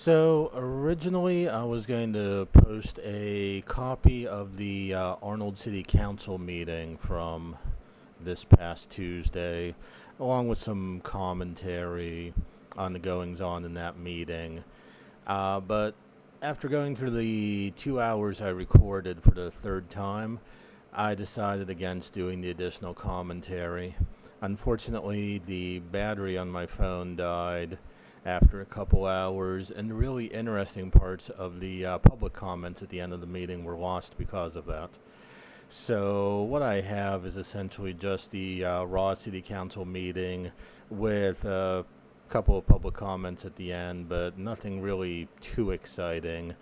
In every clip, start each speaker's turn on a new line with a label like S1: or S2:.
S1: So originally, I was going to post a copy of the Arnold City Council meeting from this past Tuesday, along with some commentary on the goings on in that meeting. But after going through the 2 hours I recorded for the third time, I decided against doing the additional commentary. Unfortunately, the battery on my phone died after a couple hours, and the really interesting parts of the public comments at the end of the meeting were lost because of that. So what I have is essentially just the raw city council meeting with a couple of public comments at the end, but nothing really too exciting.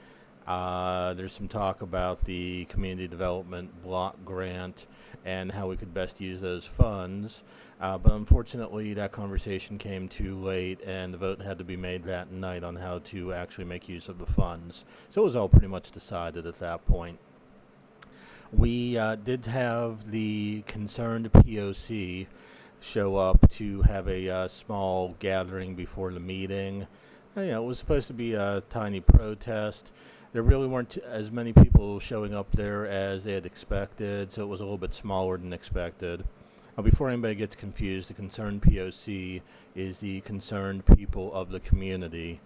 S1: There's some talk about the community development block grant and how we could best use those funds. But unfortunately, that conversation came too late, and the vote had to be made that night on how to actually make use of the funds. So it was all pretty much decided at that point. We did have the concerned POC show up to have a small gathering before the meeting. It was supposed to be a tiny protest. There really weren't as many people showing up there as they had expected, so it was a little bit smaller than expected. Before anybody gets confused, the concerned POC is the concerned people of the community.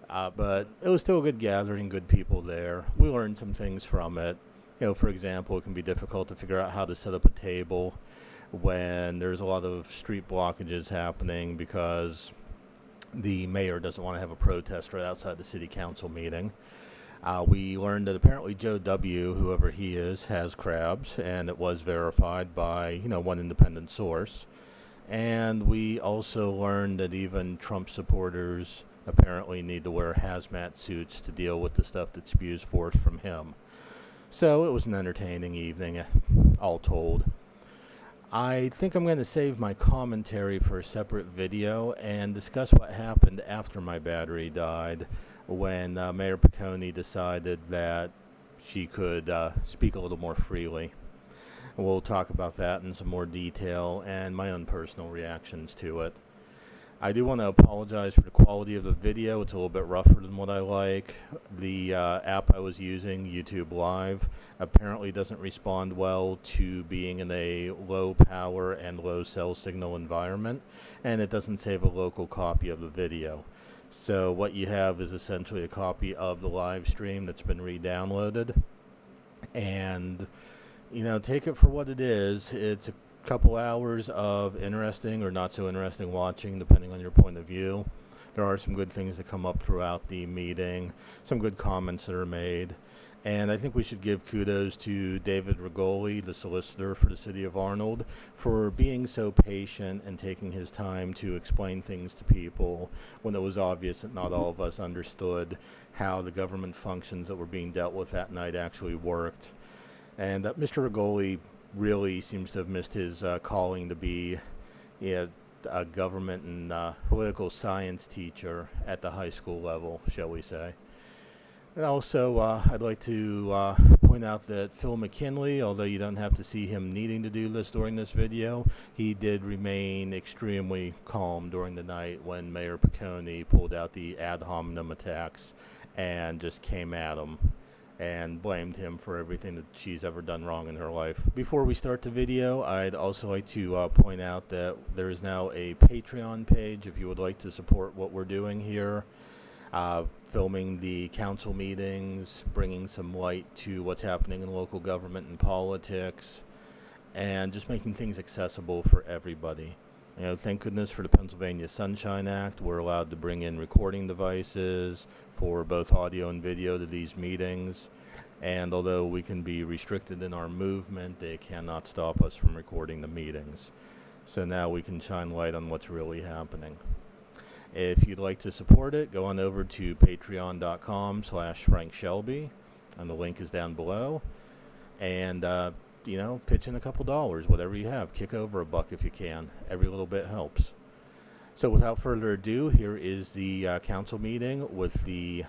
S1: But it was still a good gathering, good people there. We learned some things from it. For example, it can be difficult to figure out how to set up a table when there's a lot of street blockages happening because the mayor doesn't want to have a protest right outside the city council meeting. We learned that apparently Joe W., whoever he is, has crabs, and it was verified by, one independent source. And we also learned that even Trump supporters apparently need to wear hazmat suits to deal with the stuff that spews forth from him. So it was an entertaining evening, all told. I think I'm going to save my commentary for a separate video and discuss what happened after my battery died when Mayor Piccone decided that she could speak a little more freely. We'll talk about that in some more detail and my own personal reactions to it. I do want to apologize for the quality of the video. It's a little bit rougher than what I like. The app I was using, YouTube Live, apparently doesn't respond well to being in a low power and low cell signal environment, and it doesn't save a local copy of the video. So what you have is essentially a copy of the live stream that's been re-downloaded. And, take it for what it is. It's a couple hours of interesting or not so interesting watching, depending on your point of view. There are some good things that come up throughout the meeting, some good comments that are made. And I think we should give kudos to David Rigoli, the solicitor for the city of Arnold, for being so patient and taking his time to explain things to people when it was obvious that not all of us understood how the government functions that were being dealt with that night actually worked. And Mr. Rigoli really seems to have missed his calling to be a government and political science teacher at the high school level, shall we say. And also, I'd like to point out that Phil McKinley, although you don't have to see him needing to do this during this video, he did remain extremely calm during the night when Mayor Piccone pulled out the ad hominem attacks and just came at him and blamed him for everything that she's ever done wrong in her life. Before we start the video, I'd also like to point out that there is now a Patreon page if you would like to support what we're doing here. Filming the council meetings, bringing some light to what's happening in local government and politics, and just making things accessible for everybody. Thank goodness for the Pennsylvania Sunshine Act. We're allowed to bring in recording devices for both audio and video to these meetings. And although we can be restricted in our movement, they cannot stop us from recording the meetings. So now we can shine light on what's really happening. If you'd like to support it, go on over to patreon.com/Frank Shelby, and the link is down below. And, pitch in a couple dollars, whatever you have. Kick over $1 if you can. Every little bit helps. So without further ado, here is the council meeting with the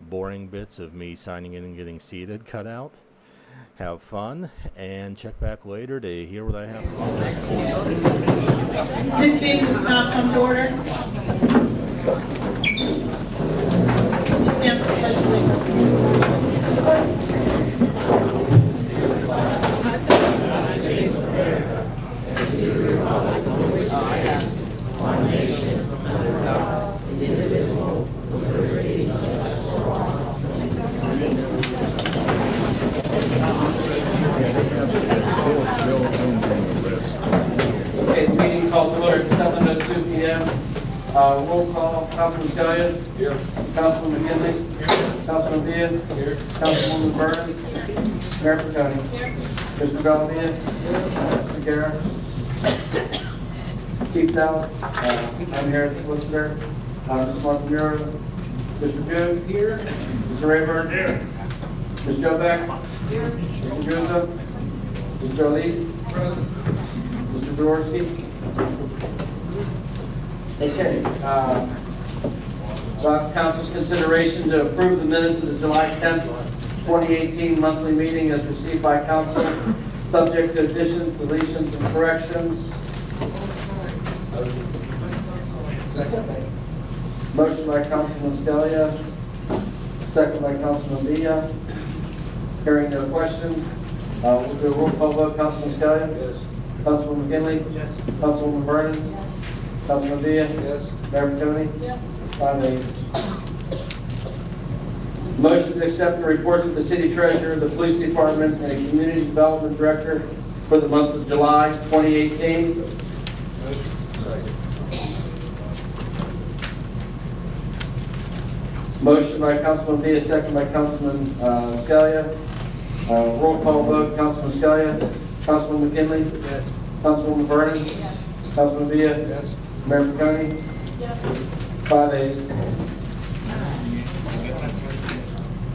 S1: boring bits of me signing in and getting seated cut out. Have fun, and check back later to hear what I have to say.
S2: This meeting will now come to order. Councilman Scalia.
S3: Here.
S2: Councilman McKinley. Councilman Diaz.
S3: Here.
S2: Councilwoman Vernon. Mayor Piconi. Mr. Galvin. Mr. Guerra. Chief Dow. I'm here as solicitor. Ms. Montemuro. Mr. Jude. Here. Mr. Rayburn. Here. Ms. Jobeck. Here. Mr. Guzzo. Mr. Ali. Mr. Jaworski. Okay. Council's consideration to approve the minutes of the July 10th, 2018 monthly meeting as received by council, subject to additions, deletions, and corrections.
S3: Second.
S2: Motion by Councilman Scalia, second by Councilman Villa. Hearing no question, we'll do a roll call vote. Councilman Scalia?
S3: Yes.
S2: Councilman McKinley?
S3: Yes.
S2: Councilwoman Vernon?
S4: Yes.
S2: Councilman Villa?
S3: Yes.
S2: Mayor Piconi?
S4: Yes.
S2: 5 ayes. Motion to accept the reports of the city treasurer, the police department, and community development director for the month of July 2018.
S3: Motion. Second.
S2: Motion by Councilman Villa, second by Councilman Scalia. Roll call vote. Councilman Scalia? Councilman McKinley?
S3: Yes.
S2: Councilwoman Vernon?
S4: Yes.
S2: Councilman Villa?
S3: Yes.
S2: Mayor Piconi?
S4: Yes.
S2: 5 ayes.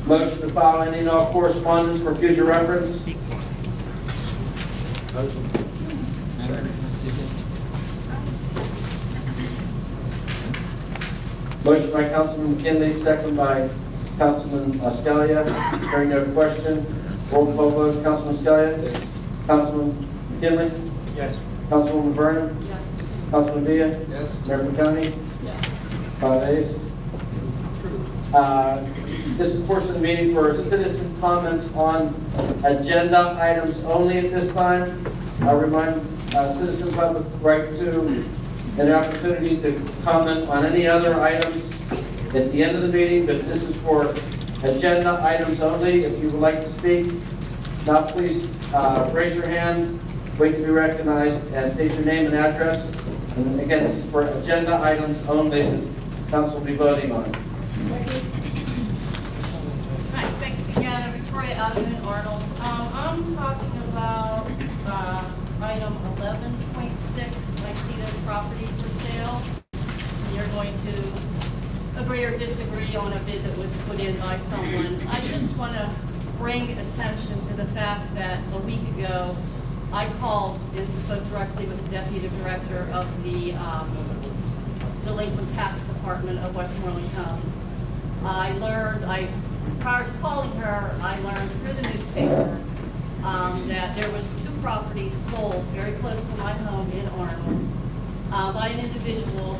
S2: Motion to file any and all correspondence for future reference.
S3: Motion. Second.
S2: Motion by Councilman McKinley, second by Councilman Scalia. Hearing no question. Roll call vote. Councilman Scalia?
S3: Yes.
S2: Councilman McKinley?
S3: Yes.
S2: Councilwoman Vernon?
S4: Yes.
S2: Councilman Villa?
S3: Yes.
S2: Mayor Piconi?
S4: Yes.
S2: 5 ayes. This is a portion of the meeting for citizen comments on agenda items only at this time. I remind citizens have the right to an opportunity to comment on any other items at the end of the meeting, but this is for agenda items only. If you would like to speak, now please raise your hand, wait to be recognized, and state your name and address. And again, this is for agenda items only that council will be voting on.
S5: Hi, thanks again, Victoria Avenue, Arnold. I'm talking about item 11.6. I see this property for sale. You're going to agree or disagree on a bid that was put in by someone. I just want to bring attention to the fact that a week ago, I called and spoke directly with the deputy director of the delinquent tax department of Westmoreland County. Prior to calling her, I learned through the newspaper that there was 2 properties sold very close to my home in Arnold by an individual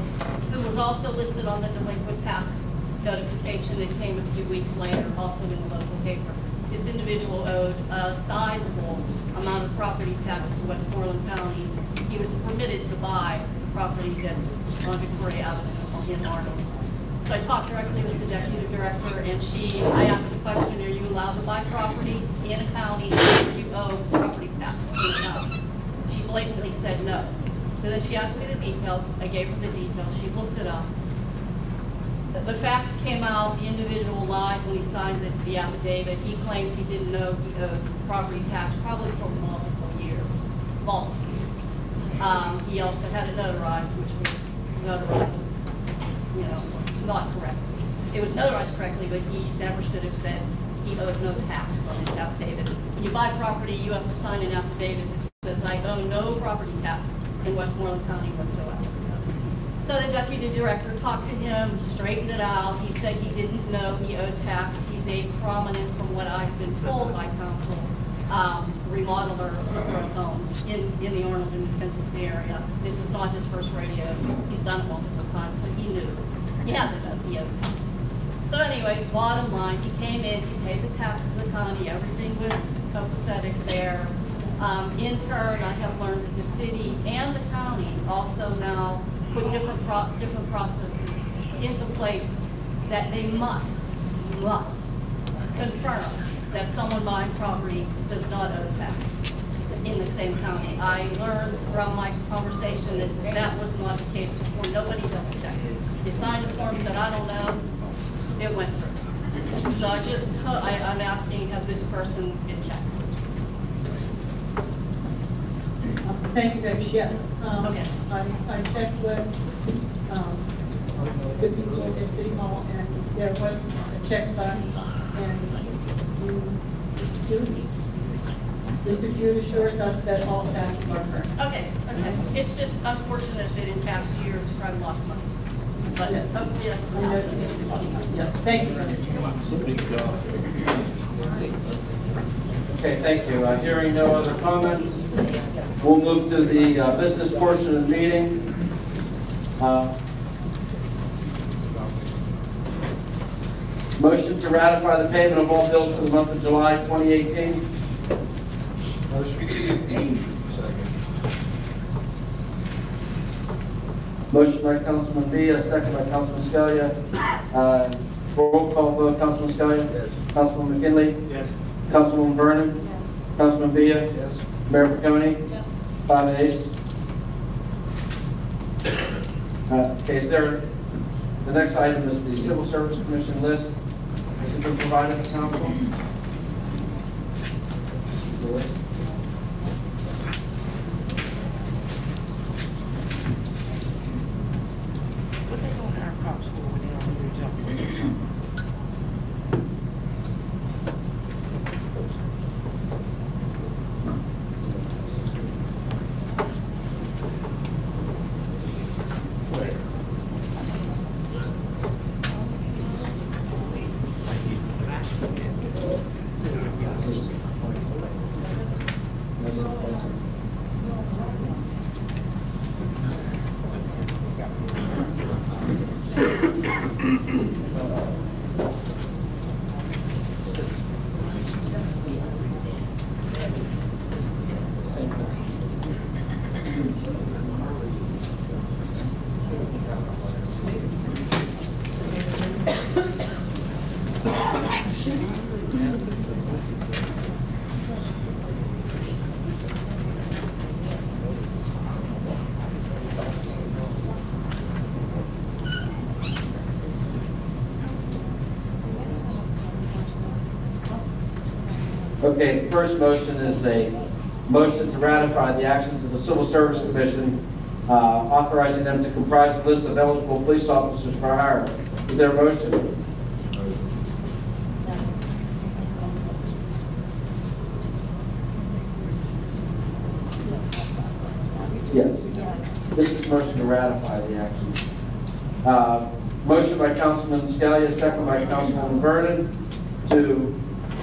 S5: who was also listed on the delinquent tax notification that came a few weeks later, also in the local paper. This individual owed a sizable amount of property tax to Westmoreland County. He was permitted to buy the property that's on Victoria Avenue in Arnold. So I talked directly with the deputy director, and I asked the question, are you allowed to buy property in a county where you owe property tax in the county? She blatantly said no. So then she asked me the details. I gave her the details. She looked it up. The facts came out. The individual lied when he signed the affidavit. He claims he didn't know he owed property tax probably for multiple years. He also had it notarized, which was notarized, not correctly. It was notarized correctly, but he never should have said he owed no tax on his affidavit. When you buy property, you have to sign an affidavit that says, I owe no property tax in Westmoreland County whatsoever. So the deputy director talked to him, straightened it out. He said he didn't know he owed tax. He's a prominent, from what I've been told by council, remodeler of homes in the Arnold and Pennsylvania area. This is not his first rodeo. He's done it multiple times, so he knew. He had to know he owed tax. So anyway, bottom line, he came in, he paid the tax to the county. Everything was copacetic there. In turn, I have learned that the city and the county also now put different processes into place that they must confirm that someone buying property does not owe tax in the same county. I learned from my conversation that that was not the case before. Nobody double checked. You signed the form, said, I don't know, it went through. So I'm asking, has this person been checked?
S4: Thank you, Rich. Yes.
S5: Okay.
S4: I checked with the people at City Hall, and there was a check done, and Mr. Feud assures us that all taxes are current.
S5: Okay. It's just unfortunate that in past years, crime lost money. But
S4: Yes.
S5: hopefully,
S4: I know that Mr. Yes, thank you, Rich.
S2: Okay, thank you. Hearing no other comments, we'll move to the business portion of the meeting. Motion to ratify the payment of all bills for the month of July 2018.
S3: Motion. Second.
S2: Motion by Councilman Villa, second by Councilman Scalia. Roll call vote, Councilman Scalia?
S3: Yes.
S2: Councilman McKinley?
S3: Yes.
S2: Councilwoman Vernon?
S4: Yes.
S2: Councilman Villa?
S3: Yes.
S2: Mayor Piconi?
S4: Yes.
S2: 5 ayes. Okay, the next item is the Civil Service Commission list. Has it been provided to council? The list? Okay, the first motion is a motion to ratify the actions of the Civil Service Commission, authorizing them to comprise a list of eligible police officers for hire. Is there a motion? Yes. This is motion to ratify the actions. Motion by Councilman Scalia, second by Councilwoman Vernon, to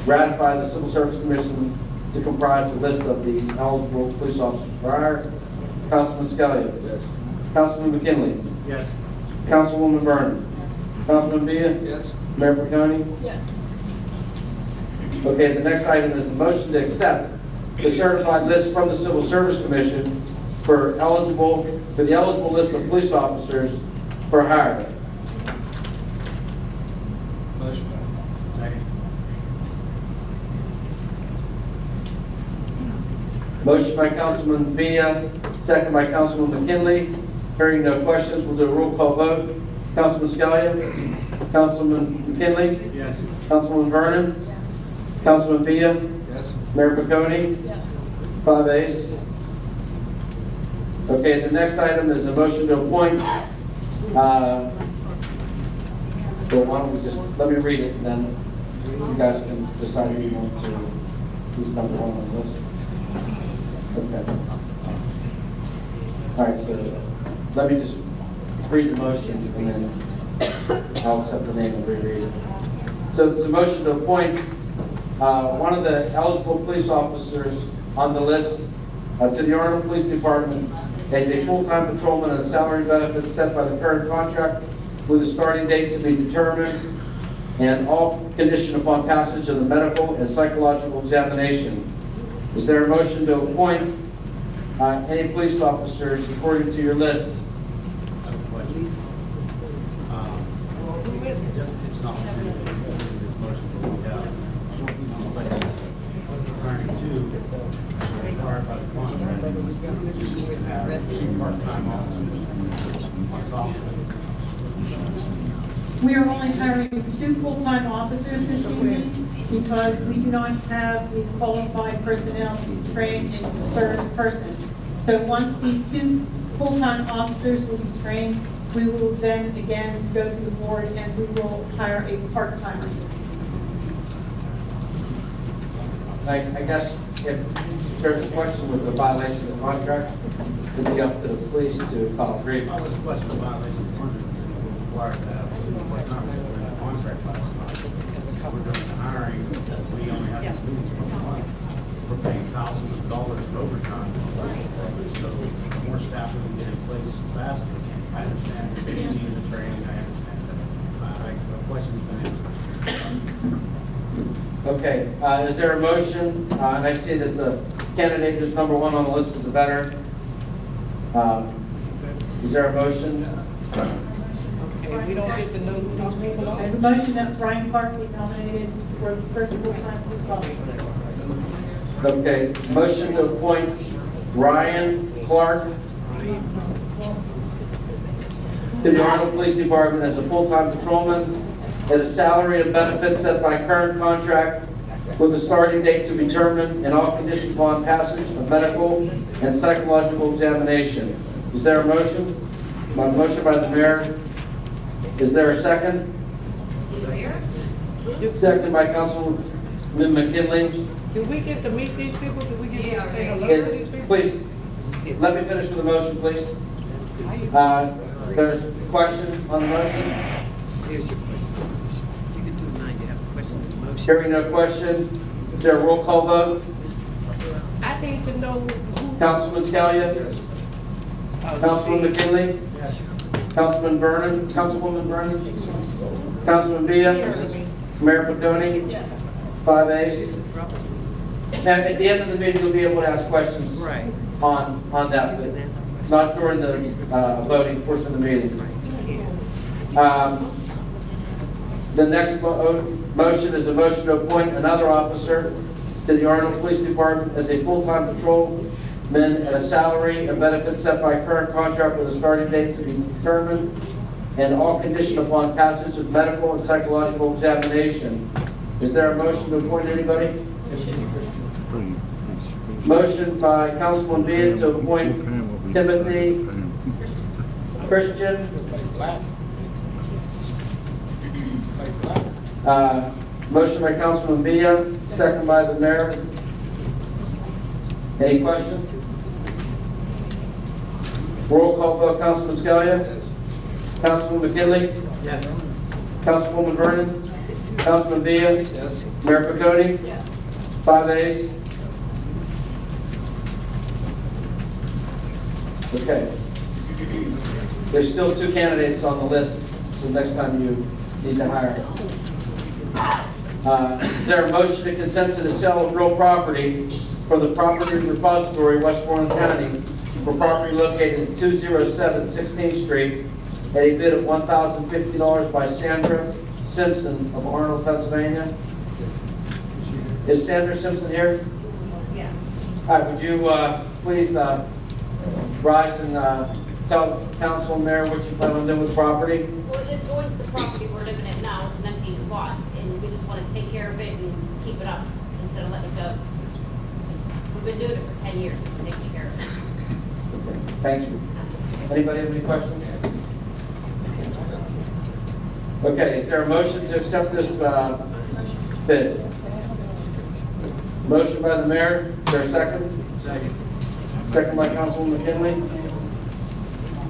S2: ratify the Civil Service Commission to comprise the list of the eligible police officers for hire. Councilman Scalia.
S3: Yes.
S2: Councilman McKinley.
S3: Yes.
S2: Councilwoman Vernon. Councilman Villa.
S3: Yes.
S2: Mayor Piconi.
S4: Yes.
S2: Okay, the next item is the motion to accept the certified list from the Civil Service Commission for the eligible list of police officers for hire.
S3: Motion. Second.
S2: Motion by Councilman Villa, second by Councilman McKinley. Hearing no questions, we'll do a roll call vote. Councilman Scalia? Councilman McKinley?
S3: Yes.
S2: Councilman Vernon?
S4: Yes.
S2: Councilman Villa?
S3: Yes.
S2: Mayor Piconi?
S4: Yes.
S2: 5 ayes. Okay, the next item is a motion to appoint, well, why don't we just, let me read it, and then you guys can decide who you want to, who's number one on the list. Okay. All right, so let me just read the motion, and then I'll accept the name and reread it. So it's a motion to appoint one of the eligible police officers on the list to the Arnold Police Department as a full-time patrolman and salary benefits set by the current contract with a starting date to be determined and all conditioned upon passage of the medical and psychological examination. Is there a motion to appoint any police officers according to your list?
S6: It's not this motion, but we have returning to required by the contract. We can have two part-time officers on top of it.
S4: We are only hiring 2 full-time officers this evening because we do not have the qualified personnel to train a third person. So once these 2 full-time officers will be trained, we will then again go to the board and we will hire a part-timer.
S2: I guess if there's a question with the violation of the contract, it'd be up to the police to file a grievance.
S6: That was a question of violation of contract. We're required to have a contract last night. We're doing the hiring, we only have these meetings for a month. We're paying thousands of dollars in overtime. So the more staff we can get in place faster. I understand the safety and the training, I understand that. The question's been answered.
S2: Okay, is there a motion? And I see that the candidate who's number 1 on the list is a veteran. Is there a motion?
S7: Okay, we don't get to know who these people
S4: I
S7: are.
S4: have a motion that Brian Clark be nominated for the first full-time police officer.
S2: Okay, motion to appoint Ryan Clark to the Arnold Police Department as a full-time patrolman at a salary and benefits set by current contract with a starting date to be determined and all conditions upon passage of medical and psychological examination. Is there a motion? Motion by the mayor. Is there a second? Second by Councilman McKinley.
S7: Do we get to meet these people? Do we get to say hello to these people?
S2: Please, let me finish with the motion, please. There's a question on the motion?
S8: Here's your question. You can do 9 to have a question in the motion.
S2: Hearing no question, is there a roll call vote?
S7: I need to know who.
S2: Councilman Scalia? Councilman McKinley?
S6: Yes.
S2: Councilman Vernon? Councilwoman Vernon? Councilman Villa? Mayor Paconi?
S4: Yes.
S2: 5
S8: This
S2: ayes.
S8: is Robert's rules.
S2: Now, at the end of the meeting, you'll be able to ask questions
S8: Right.
S2: on that,
S8: You can answer questions.
S2: but not during the voting portion of the meeting.
S8: Right, you can.
S2: The next motion is a motion to appoint another officer to the Arnold Police Department as a full-time patrolman at a salary and benefits set by current contract with a starting date to be determined and all conditioned upon passage of medical and psychological examination. Is there a motion to appoint anybody? Motion by Councilman Bean to appoint Timothy Christian. Motion by Councilman Villa, second by the mayor. Any question? Roll call vote, Councilman Scalia? Councilman McKinley?
S6: Yes.
S2: Councilwoman Vernon? Councilman Villa?
S3: Yes.
S2: Mayor Paconi?
S4: Yes.
S2: 5 ayes. Okay. There's still 2 candidates on the list, so next time you need to hire. Is there a motion to consent to the sale of real property for the property repository, Westmoreland County, for property located at 207 16th Street at a bid of $1,050 by Sandra Simpson of Arnold, Pennsylvania? Is Sandra Simpson here?
S5: Yeah.
S2: All right, would you please rise and tell council and mayor what you plan on doing with the property?
S9: Well, it joins the property we're living in now, it's an empty lot, and we just want to take care of it and keep it up instead of letting it go. We've been doing it for 10 years, taking care of it.
S2: Thank you. Anybody have any questions? Okay, is there a motion to accept this bid? Motion by the mayor, is there a second?
S3: Second.
S2: Second by Councilwoman McKinley.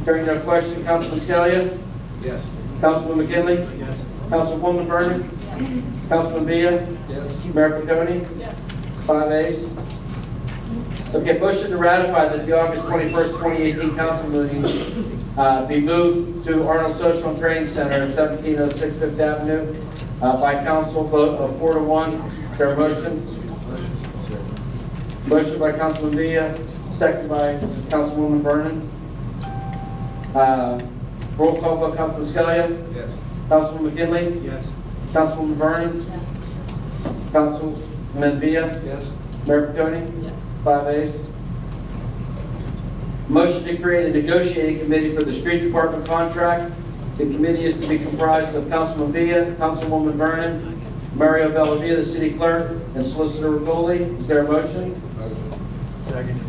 S2: Hearing no question, Councilman Scalia?
S3: Yes.
S2: Councilman McKinley?
S6: Yes.
S2: Councilwoman Vernon? Councilman Villa?
S3: Yes.
S2: Mayor Paconi?
S4: Yes.
S2: 5 ayes. Okay, motion to ratify that the August 21st, 2018 council meeting be moved to Arnold Social and Training Center at 1706 Fifth Avenue by council vote of 4-1. Is there a motion? Motion by Councilman Villa, second by Councilwoman Vernon. Roll call vote, Councilman Scalia?
S3: Yes.
S2: Councilman McKinley?
S6: Yes.
S2: Councilwoman Vernon?
S4: Yes.
S2: Councilman Villa?
S3: Yes.
S2: Mayor Paconi?
S4: Yes.
S2: 5 ayes. Motion to create a negotiating committee for the street department contract The committee is to be comprised of Councilman Villa, Councilwoman Vernon, Mario Bellavia, the city clerk, and Solicitor Regoli. Is there a motion?
S3: Motion.
S6: Second.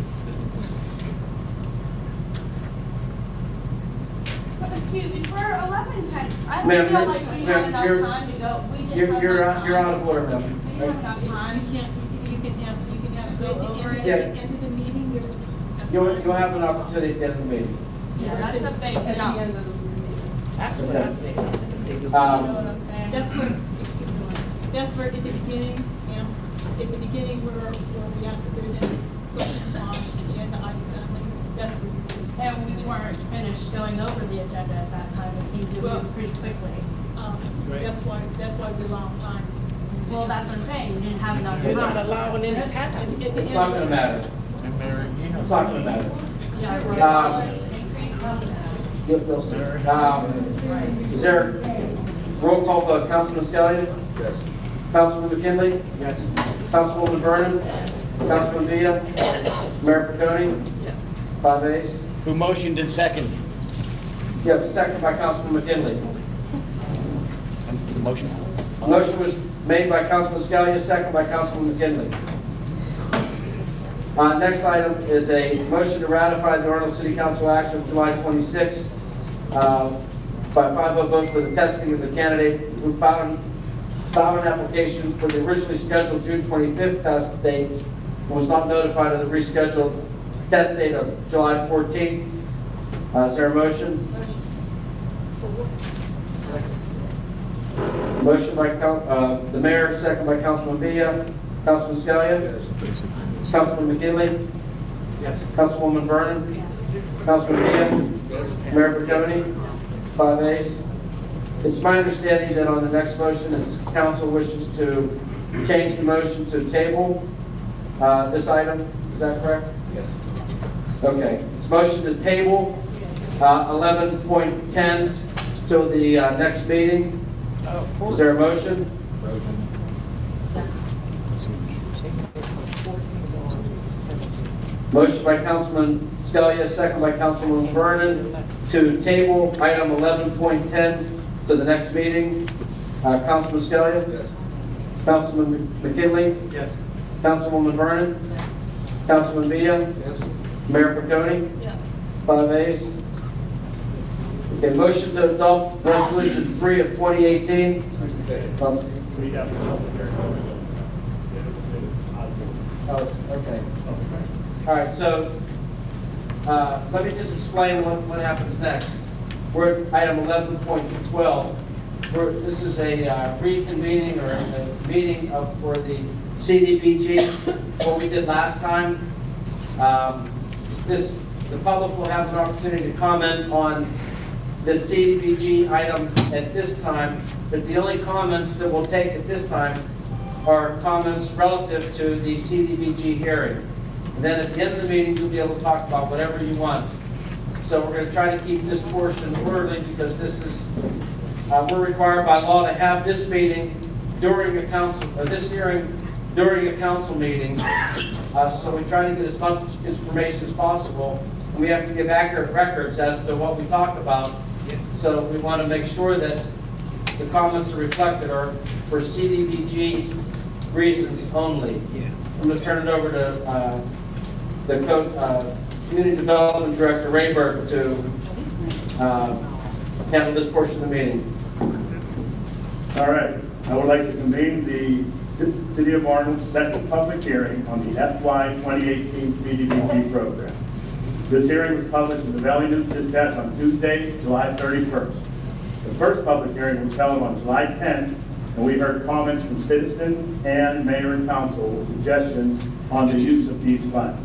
S10: Excuse me, for 11:10, I
S2: Ma'am,
S10: don't feel like we
S2: ma'am,
S10: had enough
S2: you're-
S10: time to go. We didn't
S2: You're,
S10: have
S2: you're
S10: enough
S2: out, you're
S10: time.
S2: out of order, ma'am.
S10: We didn't have enough time.
S4: You can have,
S10: Go
S4: at the
S10: over it.
S2: Yeah.
S4: end of the meeting, there's a.
S2: You'll have an opportunity at the end of the meeting.
S10: Yeah, that's a big jump. You know
S2: That's
S10: what I'm saying?
S4: That's where, excuse me, that's where at the beginning, ma'am, at the beginning where we asked if there's any questions on agenda items only, that's where.
S10: And we weren't finished going over the agenda at that time. It seemed to
S4: Well-
S10: move pretty quickly.
S4: That's why we allow time.
S10: Well, that's what I'm saying. We didn't have enough time.
S7: We're not allowing any time.
S2: It's not gonna matter. It's not gonna matter.
S10: Yeah.
S2: You'll see. Is there roll call vote? Councilman Scalia?
S3: Yes.
S2: Councilman McKinley?
S6: Yes.
S2: Councilwoman Vernon? Councilman Villa? Mayor Piconi? 5 ayes.
S11: Who motioned and seconded?
S2: You have a second by Councilman McKinley.
S11: Motion?
S2: Motion was made by Councilman Scalia, second by Councilman McKinley. Next item is a motion to ratify the Arnold City Council action of July 26 by 5-0 vote for the testing of the candidate who filed an application for the originally scheduled June 25th test date and was not notified of the rescheduled test date of July 14th. Is there a motion? Motion by the mayor, second by Councilman Villa. Councilman Scalia?
S3: Yes.
S2: Councilman McKinley?
S6: Yes.
S2: Councilwoman Vernon? Councilman Villa?
S3: Yes.
S2: Mayor Piconi? 5 ayes. It's my understanding that on the next motion, it's council wishes to change the motion to table this item. Is that correct?
S3: Yes.
S2: Okay. It's motion to table 11.10 till the next meeting. Is there a motion?
S3: Motion.
S2: Motion by Councilman Scalia, second by Councilwoman Vernon, to table item 11.10 to the next meeting. Councilman Scalia?
S3: Yes.
S2: Councilman McKinley?
S6: Yes.
S2: Councilwoman Vernon? Councilman Villa?
S3: Yes.
S2: Mayor Piconi?
S4: Yes.
S2: 5 ayes. Okay, motion to adopt resolution 3 of 2018. Oh, it's, okay. All right, so let me just explain what happens next. We're at item 11.12. This is a reconvening or a meeting for the CDBG, what we did last time. The public will have an opportunity to comment on this CDBG item at this time, but the only comments that we'll take at this time are comments relative to the CDBG hearing. And then at the end of the meeting, you'll be able to talk about whatever you want. So we're going to try to keep this portion orderly because this is, we're required by law to have this meeting during a council, or this hearing during a council meeting. So we try to get as much information as possible. And we have to give accurate records as to what we talked about. So we want to make sure that the comments are reflected are for CDBG reasons only. I'm going to turn it over to the Community Development Director, Rayberg, to handle this portion of the meeting.
S12: All right, I would like to convene the City of Arnold's second public hearing on the FY 2018 CDBG program. This hearing was published in the Valley News Dispatch on Tuesday, July 31st. The first public hearing was held on July 10th, and we heard comments from citizens and mayor and council with suggestions on the use of these funds.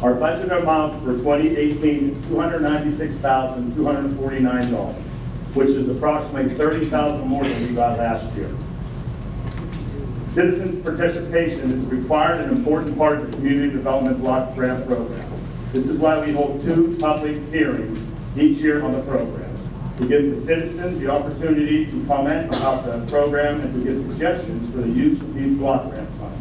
S12: Our budget amount for 2018 is $296,249, which is approximately $30,000 more than we got last year. Citizens' participation is a required and important part of the Community Development Block Grant Program. This is why we hold 2 public hearings each year on the program. It gives the citizens the opportunity to comment about the program and to give suggestions for the use of these block grant funds.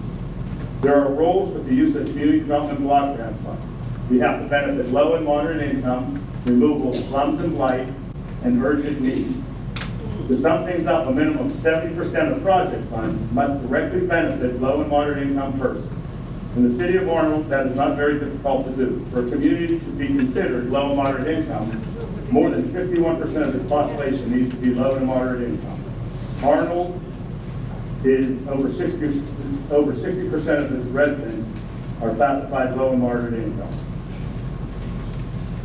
S12: There are roles with the use of Community Development Block Grant funds. We have to benefit low and moderate income, removal of slums and blight, and urgent needs. To sum things up, a minimum of 70% of project funds must directly benefit low and moderate income persons. In the city of Arnold, that is not very difficult to do. For a community to be considered low and moderate income, more than 51% of its population needs to be low and moderate income. Arnold is over 60% of its residents are classified low and moderate income.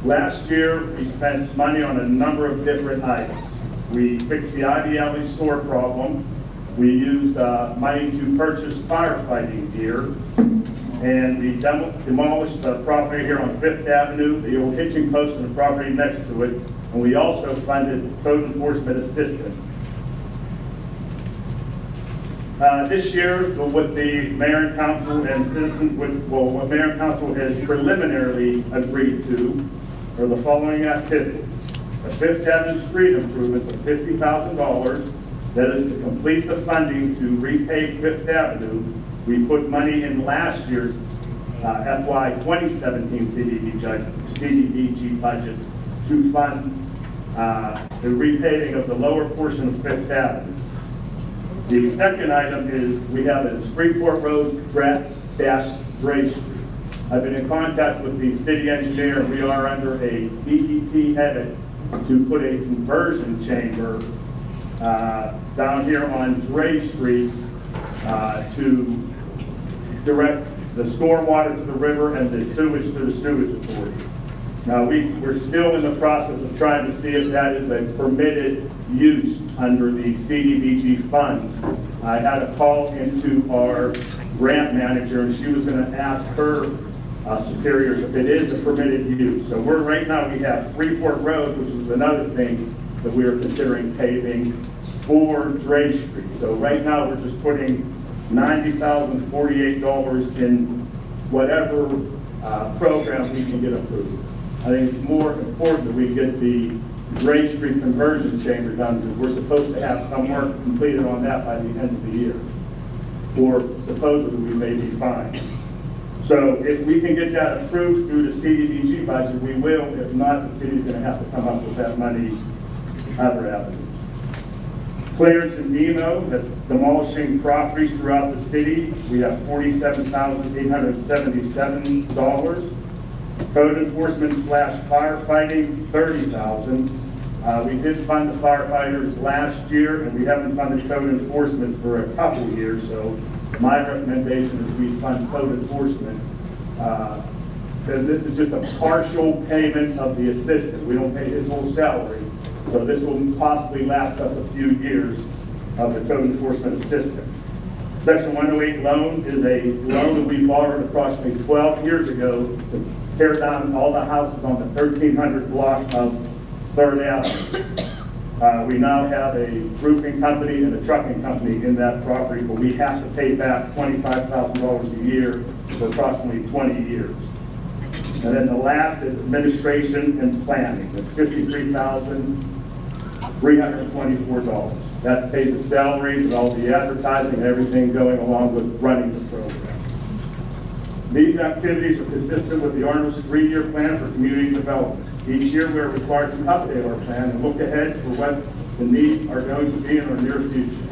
S12: Last year, we spent money on a number of different items. We fixed the Ivy Alley store problem. We used money to purchase firefighting gear. And we demolished the property here on 5th Avenue, the old hitching post and the property next to it. And we also funded code enforcement assistant. This year, what the mayor and council and citizens, what mayor and council has preliminarily agreed to are the following activities. A 5th Avenue street improvements of $50,000. That is to complete the funding to repave 5th Avenue. We put money in last year's FY 2017 CDBG budget to fund the repaving of the lower portion of 5th Avenue. The second item is we have a Freeport Road dash Dre Street. I've been in contact with the city engineer, and we are under a DEP edit to put a conversion chamber down here on Dre Street to direct the stormwater to the river and the sewage to the sewage authority. Now, we're still in the process of trying to see if that is a permitted use under the CDBG funds. I had a call into our grant manager, and she was going to ask her superiors if it is a permitted use. So right now we have Freeport Road, which is another thing that we are considering paving, for Dre Street. So right now we're just putting $90,048 in whatever program we can get approved. I think it's more important that we get the Dre Street conversion chamber done, because we're supposed to have some work completed on that by the end of the year. Or supposedly we may be fine. So if we can get that approved through the CDBG budget, we will. If not, the city's going to have to come up with that money other avenues. Clarence and Demo, that's demolishing properties throughout the city. We have $47,877. Code enforcement / firefighting, $30,000. We did fund the firefighters last year, and we haven't funded code enforcement for a couple of years. So my recommendation is we fund code enforcement, because this is just a partial payment of the assistant. We don't pay his whole salary. So this will possibly last us a few years of the code enforcement assistant. Section 108 loan is a loan that we borrowed approximately 12 years ago to tear down all the houses on the 1300 block of 3rd Avenue. We now have a roofing company and a trucking company in that property, but we have to pay back $25,000 a year for approximately 20 years. And then the last is administration and planning. That's $53,324. That pays the salaries and all the advertising and everything going along with running the program. These activities are consistent with the Arnold's 3-year plan for community development. Each year we are required to update our plan and look ahead for what the needs are going to be in our near future.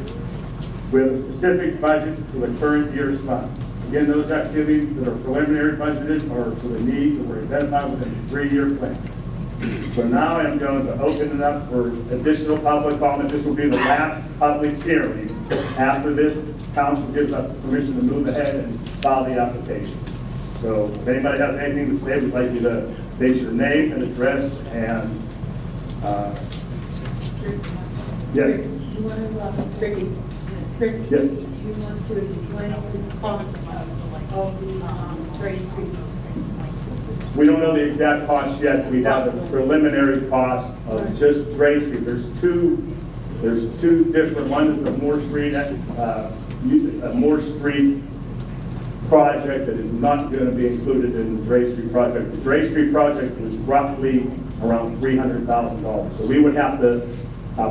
S12: We have a specific budget for the current year's funds. Again, those activities that are preliminary budgeted are for the needs that were identified within the 3-year plan. So now I'm going to open it up for additional public comment. This will be the last public hearing. After this, council gives us permission to move ahead and file the application. So if anybody has anything to say, we'd like you to state your name and address and, yes.
S4: You want to, Chris,
S12: Yes.
S4: you want to explain the costs of the Dre Street?
S12: We don't know the exact cost yet. We have the preliminary cost of just Dre Street. There's two different, one is a Moore Street project that is not going to be included in the Dre Street project. The Dre Street project is roughly around $300,000. So we would have to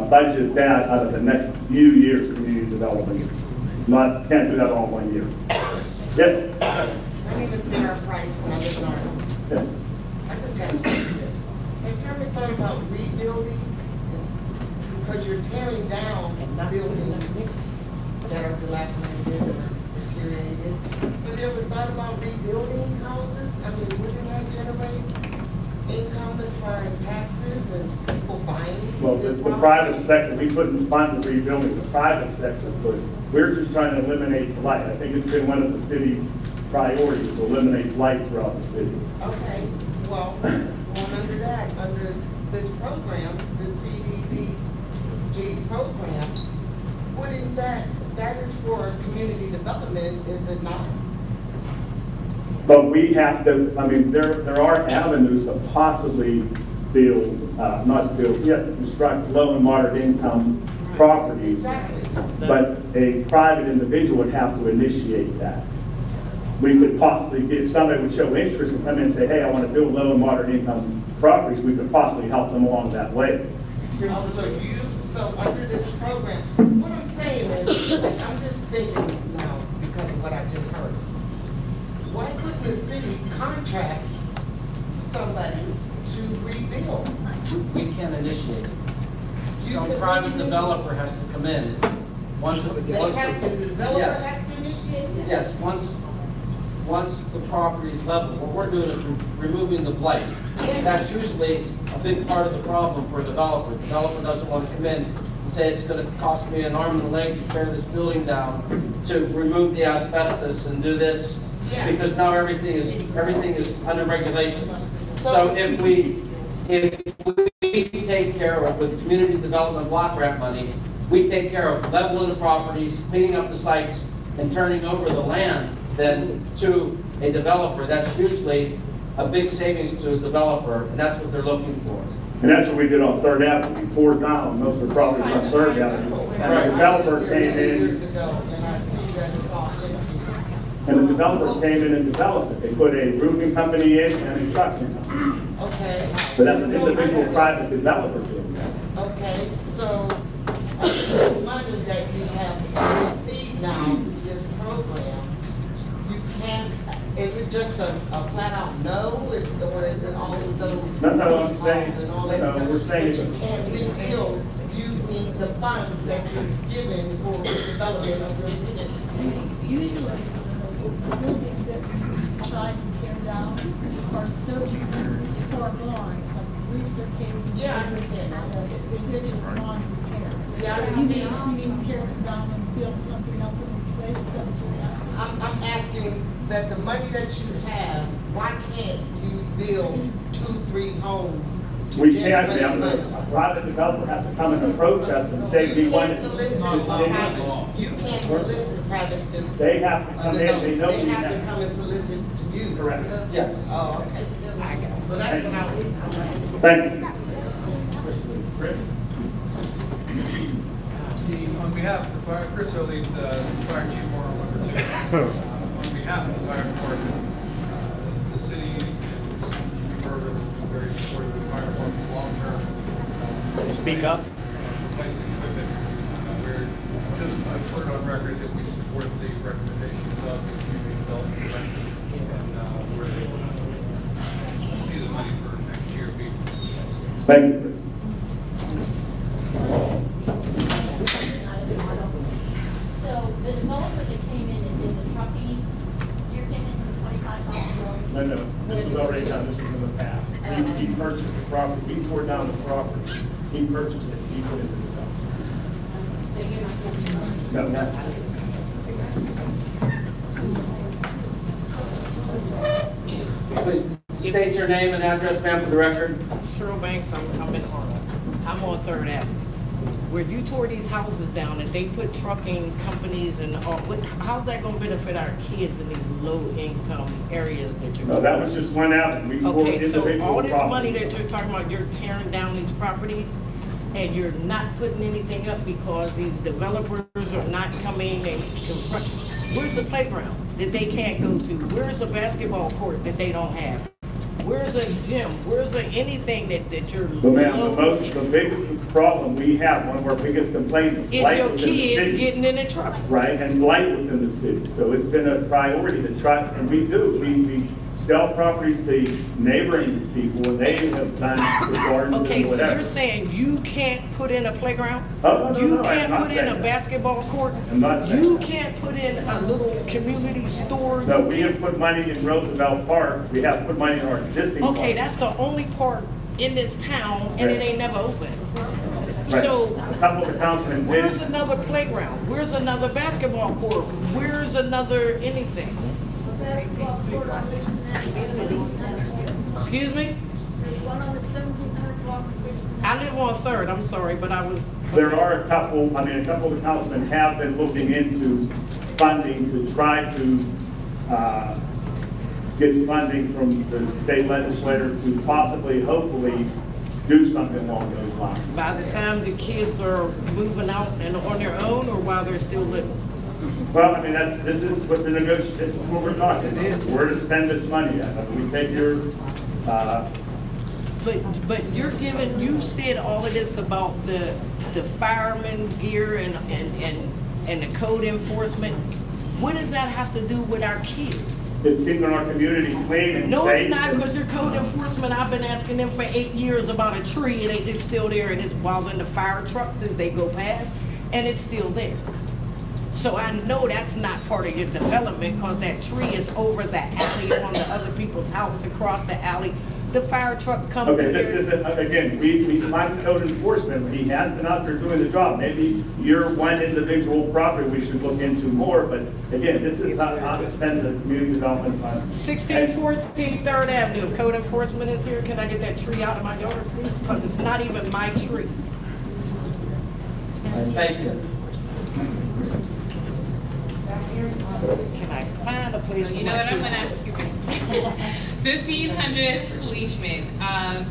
S12: budget that out of the next few years of community development. Can't do that all in 1 year. Yes?
S11: My name is Dara Price, and I live in Arnold.
S12: Yes.
S11: I just got to say this. Have you ever thought about rebuilding because you're tearing down buildings that are dilapidated or deteriorated. Have you ever thought about rebuilding houses? I mean, wouldn't that generate income as far as taxes and people buying?
S12: Well, the private sector, we couldn't fund the rebuilding, the private sector could. We're just trying to eliminate blight. I think it's been one of the city's priorities to eliminate blight throughout the city.
S11: Okay, well, going under that, under this program, the CDBG program, wouldn't that is for community development, is it not?
S12: But we have to, I mean, there are avenues to possibly construct low and moderate income properties.
S11: Exactly.
S12: But a private individual would have to initiate that. We could possibly, if somebody would show interest and come in and say, hey, I want to build low and moderate income properties, we could possibly help them along that way.
S11: So under this program, what I'm saying is, I'm just thinking now because of what I just heard. Why couldn't the city contract somebody to rebuild?
S2: We can't initiate it.
S11: You
S2: Some
S11: can
S2: private
S11: rebuild.
S2: developer has to come in. Once
S11: The developer
S2: Yes.
S11: has to initiate it?
S2: Yes, once the property is level, what we're doing is removing the blight. That's usually a big part of the problem for a developer. The developer doesn't want to come in and say it's going to cost me an arm and a leg to tear this building down, to remove the asbestos and do this, because now everything is under regulations. So if we take care of, with community development block grant money, we take care of leveling the properties, cleaning up the sites, and turning over the land then to a developer. That's usually a big savings to a developer, and that's what they're looking for.
S12: And that's what we did on Third Avenue. We tore down most of the properties on Third Avenue. And the developer came
S11: Years
S12: in,
S11: ago, and I see that it's all empty.
S12: and the developer came in and developed it. They put a roofing company in and a trucking company.
S11: Okay.
S12: So that's an individual private developer doing that.
S11: Okay, so this money that you have received now through this program, you can't, is it just a flat out no, or is it all of those?
S12: No, I'm saying,
S11: and all that
S12: no,
S11: stuff
S12: we're saying
S11: that you can't rebuild using the funds that you're given for the development of your city?
S10: Usually, the buildings that we decide to tear down are so far gone, like roofs are caving.
S11: Yeah, I understand that.
S10: It's in non-repair.
S11: Yeah, I
S10: You
S11: understand.
S10: need to tear it down and build something else in its place, is that what you're asking?
S11: I'm asking that the money that you have, why can't you build 2-3 homes? to
S12: We can't,
S11: generate money?
S12: a private developer has to come and approach us and say, we
S11: You
S12: want
S11: can't
S12: to
S11: solicit private, you can't solicit private.
S12: They have to come in, they know
S11: They
S12: we
S11: have to
S12: have.
S11: come and solicit to you.
S12: Correct.
S2: Yes.
S11: Oh, okay. I got it. So that's what I was.
S12: Thank you. Chris?
S3: On behalf of the fire, Chris O'Leary, the fire chief, Warren Number 2. On behalf of the fire department, the city and the borough has been very supportive of the fire department's long-term.
S1: Speak up.
S3: Replacing equipment. We're just, I've put it on record that we support the recommendations of the community development director, and we're able to see the money for next year being.
S12: Thank you, Chris.
S9: So the developer that came in and did the trucking, you're getting $25,000.
S12: No, this was already done, this was in the past. He purchased the property, we tore down the property, he purchased it, he put it in the house.
S9: So you're not getting
S12: No.
S2: Please state your name and address, ma'am, for the record.
S13: Cheryl Banks, I'm in Arnold. I'm on Third Avenue. Where you tore these houses down and they put trucking companies and all, how's that gonna benefit our kids in these low-income areas that you're?
S12: No, that was just one avenue, we tore
S13: Okay, so
S12: individual
S13: all this money
S12: properties.
S13: that you're talking about, you're tearing down these properties and you're not putting anything up because these developers are not coming and construct. Where's the playground that they can't go to? Where's the basketball court that they don't have? Where's a gym? Where's anything that you're?
S12: But ma'am, the biggest problem we have, one of our biggest complaints is
S13: Is
S12: blight
S13: your
S12: within the
S13: kids
S12: city.
S13: getting in trouble?
S12: Right, and blight within the city. So it's been a priority to try, and we do, we sell properties to neighboring people, and they have done the gardens
S13: Okay,
S12: and
S13: so
S12: whatever.
S13: you're saying you can't put in a playground?
S12: Oh, no,
S13: You
S12: no, I'm
S13: can't
S12: not
S13: put in
S12: saying
S13: a
S12: that.
S13: basketball court?
S12: I'm not saying
S13: You
S12: that.
S13: can't put in a little community store?
S12: No, we have put money in Roosevelt Park, we have put money in our existing park.
S13: Okay, that's the only park in this town, and it ain't never open.
S12: Right.
S13: So,
S12: A couple of the councilmen
S13: where's
S12: did,
S13: another playground? Where's another basketball court? Where's another anything? Excuse me? I live on Third, I'm sorry, but I was,
S12: there are a couple of the councilmen have been looking into funding to try to get funding from the state legislature to possibly, hopefully, do something along those lines.
S13: by the time the kids are moving out and on their own, or while they're still living?
S12: Well, I mean, this is what this is what we're talking about. Where to spend this money at. I mean, we take your,
S13: But you're giving, you said all of this about the fireman gear and the code enforcement. What does that have to do with our kids?
S12: is keeping our community clean and safe.
S13: No, it's not, because your code enforcement, I've been asking them for 8 years about a tree, and it's still there, and it's bothering the fire trucks as they go past, and it's still there. So I know that's not part of your development, because that tree is over the alley on the other people's house, across the alley. The fire truck comes
S12: Okay,
S13: in
S12: this
S13: there.
S12: isn't, again, we fund code enforcement, he has been out there doing the job. Maybe your one individual property we should look into more, but again, this is how to spend the community development fund.
S13: 1614 Third Avenue, code enforcement is here. Can I get that tree out of my yard, please? Because it's not even my tree.
S2: Thank you.
S13: Can I find a place for
S14: You know
S13: my
S14: what I'm
S13: tree?
S14: gonna ask you? 1500 Leishman.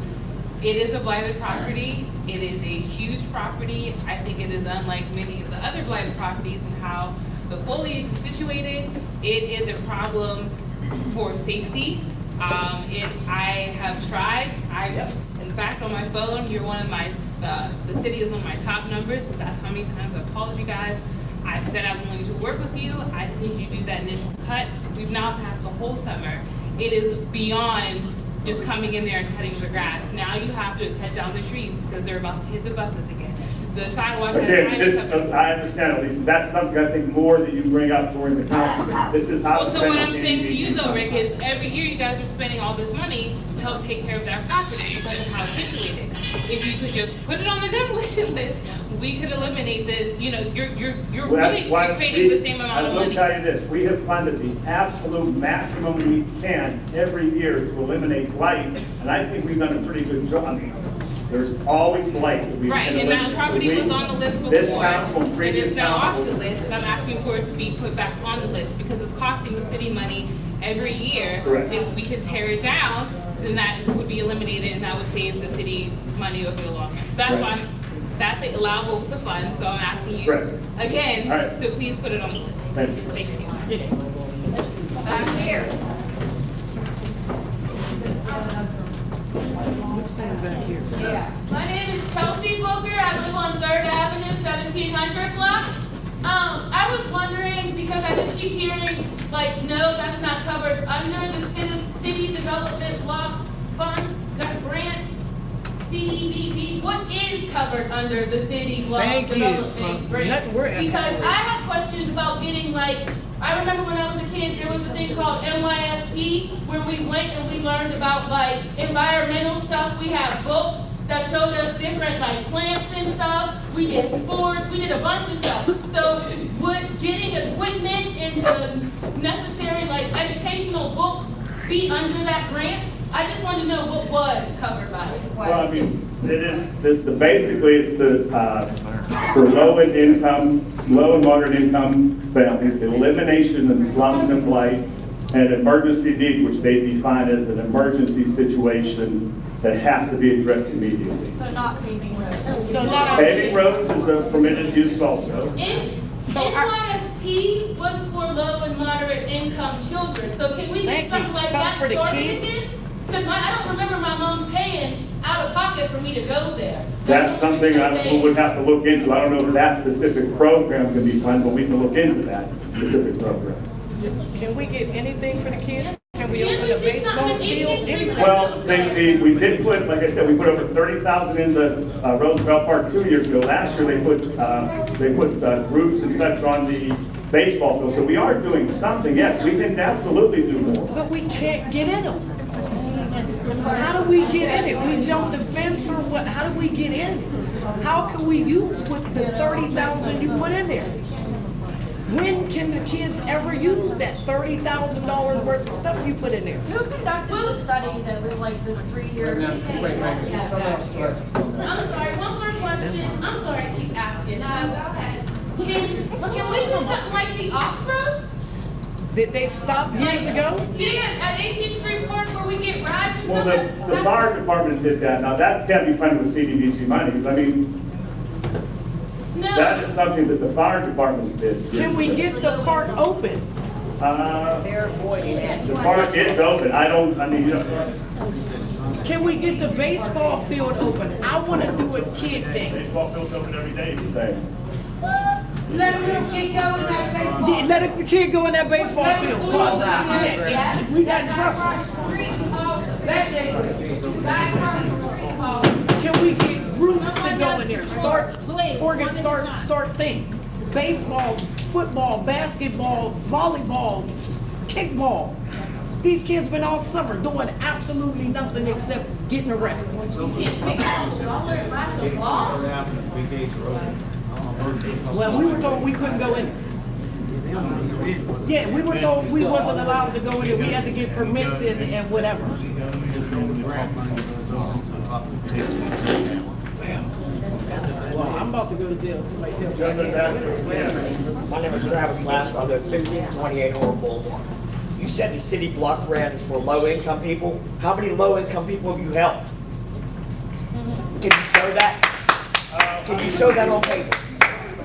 S14: It is a blighted property. It is a huge property. I think it is unlike many of the other blighted properties in how the foliage is situated. It is a problem for safety. I have tried. In fact, on my phone, you're one of my, the city is one of my top numbers. That's how many times I've called you guys. I said I'm willing to work with you. I just need you to do that initial cut. We've now passed the whole summer. It is beyond just coming in there and cutting the grass. Now you have to cut down the trees because they're about to hit the buses again. The sidewalk has
S12: Again, this,
S14: coming.
S12: I understand, Lisa, that's something I think more that you bring up during the council. This is how.
S14: Well,
S12: to
S14: so
S12: spend
S14: what I'm
S12: the
S14: saying to you
S12: CDBG
S14: though,
S12: funds.
S14: Rick, is every year you guys are spending all this money to help take care of that property because of how it's situated. If you could just put it on the demolition list, we could eliminate this. You know, you're
S12: Well, that's
S14: really
S12: why
S14: creating the same amount of
S12: I will
S14: money.
S12: tell you this, we have funded the absolute maximum we can every year to eliminate blight, and I think we've done a pretty good job. I mean, there's always blight that we
S14: Right,
S12: can
S14: and that
S12: eliminate.
S14: property was on the list before.
S12: This council,
S14: And
S12: previous
S14: it's now off the
S12: council.
S14: list, and I'm asking for it to be put back on the list because it's costing the city money every year.
S12: Correct.
S14: If we could tear it down, then that would be eliminated and that would save the city money over the long run. So that's why,
S12: Right.
S14: that's allowable with the fund, so I'm asking you
S12: Correct.
S14: again
S12: All right.
S14: to please put it on the list.
S12: Thank you.
S14: Thank you. Back here.
S15: My name is Chelsea Booker. I live on 3rd Avenue, 1700 block. I was wondering, because I just keep hearing, like, no, that's not covered under the city development block fund, that grant, CDBG. What is covered under the city block
S13: Thank you.
S15: development grant?
S13: Nothing we're asking
S15: Because
S13: for.
S15: I have questions about getting, like, I remember when I was a kid, there was a thing called NYSP, where we went and we learned about, like, environmental stuff. We have books that showed us different, like, plants and stuff. We did sports, we did a bunch of stuff. So would getting equipment and the necessary, like, educational books be under that grant? I just want to know what was covered by it.
S12: Well, I mean, it is, basically, it's for low and moderate income families, the elimination of slums and blight, and emergency need, which they define as an emergency situation that has to be addressed immediately.
S10: So not paving roads.
S13: So not,
S12: Paving roads is a permitted use also.
S15: NYSP was for low and moderate income children, so can we
S13: Thank
S15: get
S13: you.
S15: something like
S13: Something
S15: that
S13: for the
S15: started
S13: kids?
S15: again? Because I don't remember my mom paying out of pocket for me to go there.
S12: That's something we would have to look into. I don't know if that specific program can be funded, but we can look into that specific program.
S13: can we get anything for the kids? Can Can we open a baseball field, anything?
S12: Well, we did put, like I said, we put over 30,000 in the Roosevelt Park 2 years ago. Last year, they put roofs and such on the baseball field. So we are doing something, yes. We can absolutely do more.
S13: But we can't get in them. How do we get in it? We jump the fence or what? How do we get in? How can we use with the 30,000 you put in there? When can the kids ever use that $30,000 worth of stuff you put in there?
S10: Who conducted the study that was like this 3-year?
S2: Wait, someone else has the phone.
S15: I'm sorry, one more question. I'm sorry I keep asking. Go ahead. Can we do something like the Oxford?
S13: Did they stop years ago?
S15: Yeah, at 18th Street Park where we get rides and
S12: Well,
S15: stuff.
S12: the fire department did that. Now, that can't be funded with CDBG monies. I mean,
S15: No.
S12: that is something that the fire departments did.
S13: Can we get the park open?
S8: They're avoiding that.
S12: The park is open.
S13: Can we get the baseball field open? I want to do a kid thing.
S12: Baseball field's open every day, you say.
S11: Let little kid go in that baseball.
S13: Yeah, let the kid go in that baseball field. We got in trouble. Can we get groups to go in there? Start things. Baseball, football, basketball, volleyball, kickball. These kids been all summer doing absolutely nothing except getting arrested. Well, we were told we couldn't go in. Yeah, we were told we wasn't allowed to go in there. We had to get permits and whatever. Well, I'm about to go to jail. Somebody tell me.
S16: My name is Travis Lasker. I live 1528 Horn Boulevard. You said the city block grant is for low-income people. How many low-income people have you helped? Can you show that? Can you show that on paper?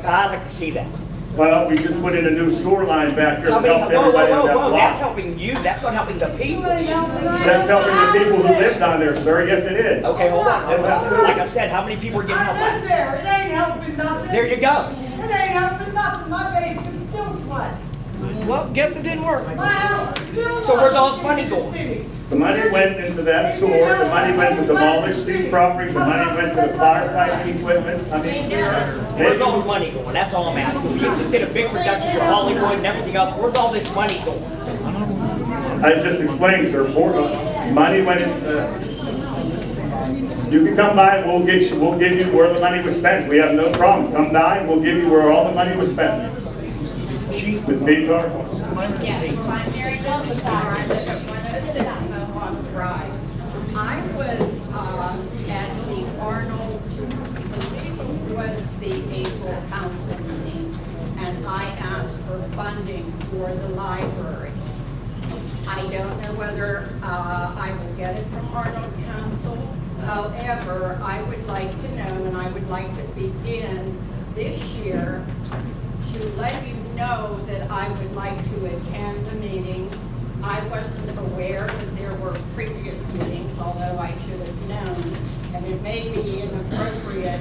S16: I'd like to see that.
S12: Well, we just put in a new sewer line back here to
S16: How many,
S12: help everybody in that
S16: whoa, that's
S12: block.
S16: helping you. That's not helping the people.
S12: That's helping the people who live down there, sir. Yes, it is.
S16: Okay, hold on. Like I said, how many people are getting help?
S11: I live there, it ain't helping nothing.
S16: There you go.
S11: It ain't helping nothing, my basement's still flooded.
S13: Well, guess it didn't work.
S11: My house is still
S16: So where's all this
S11: flooded.
S16: money going?
S12: The money went into that sewer, the money went to demolish these properties, the money went to the fire fighting equipment. I mean,
S16: Where's all the money going? That's all I'm asking. You just did a big production for Hollywood and everything else. Where's all this money going?
S12: I just explained, sir, money went in, you can come by and we'll give you where the money was spent. We have no problem. Come by and we'll give you where all the money was spent. Ms. Beatar?
S17: Yes, I'm Mary Lovenstein. I live at 106 Mohawk Drive. I was at the Arnold, I believe it was the April council meeting, and I asked for funding for the library. I don't know whether I will get it from Arnold Council. However, I would like to know, and I would like to begin this year to let you know that I would like to attend the meetings. I wasn't aware that there were previous meetings, although I should have known, and it may be inappropriate,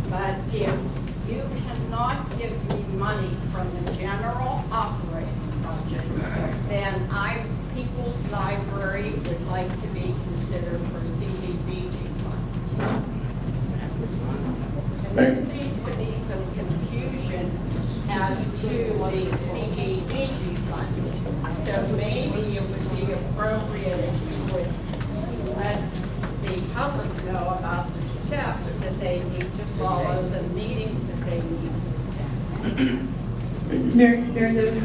S17: but if you cannot give me money from the general operating budget, then People's Library would like to be considered for CDBG funds. And there seems to be some confusion as to the CDBG funds. So maybe it would be appropriate if you would let the public know about the steps that they need to follow, the meetings that they need to attend.
S4: Mary Lou,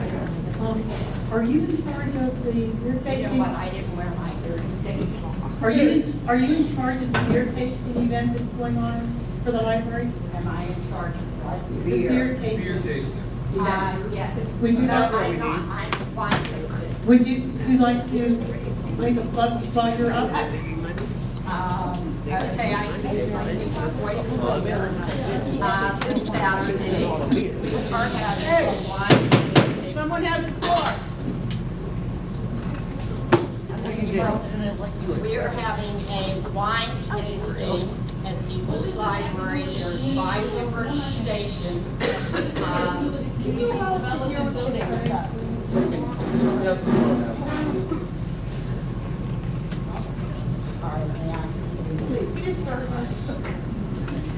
S4: are you in charge of the beer
S17: You know
S4: tasting?
S17: what, I didn't wear my hearing aid.
S4: Are you in charge of the beer tasting event that's going on for the library?
S17: Am I in charge of what?
S4: The beer tasting.
S17: Yes.
S4: Would you
S17: No,
S4: like-
S17: I'm not, I'm fine with it.
S4: Would you like to make a plug while you're up?
S17: Okay, I can use my voice. This Saturday, we are having a wine tasting.
S11: Someone has the floor.
S17: We are having a wine tasting at People's Library. There's 5 different stations.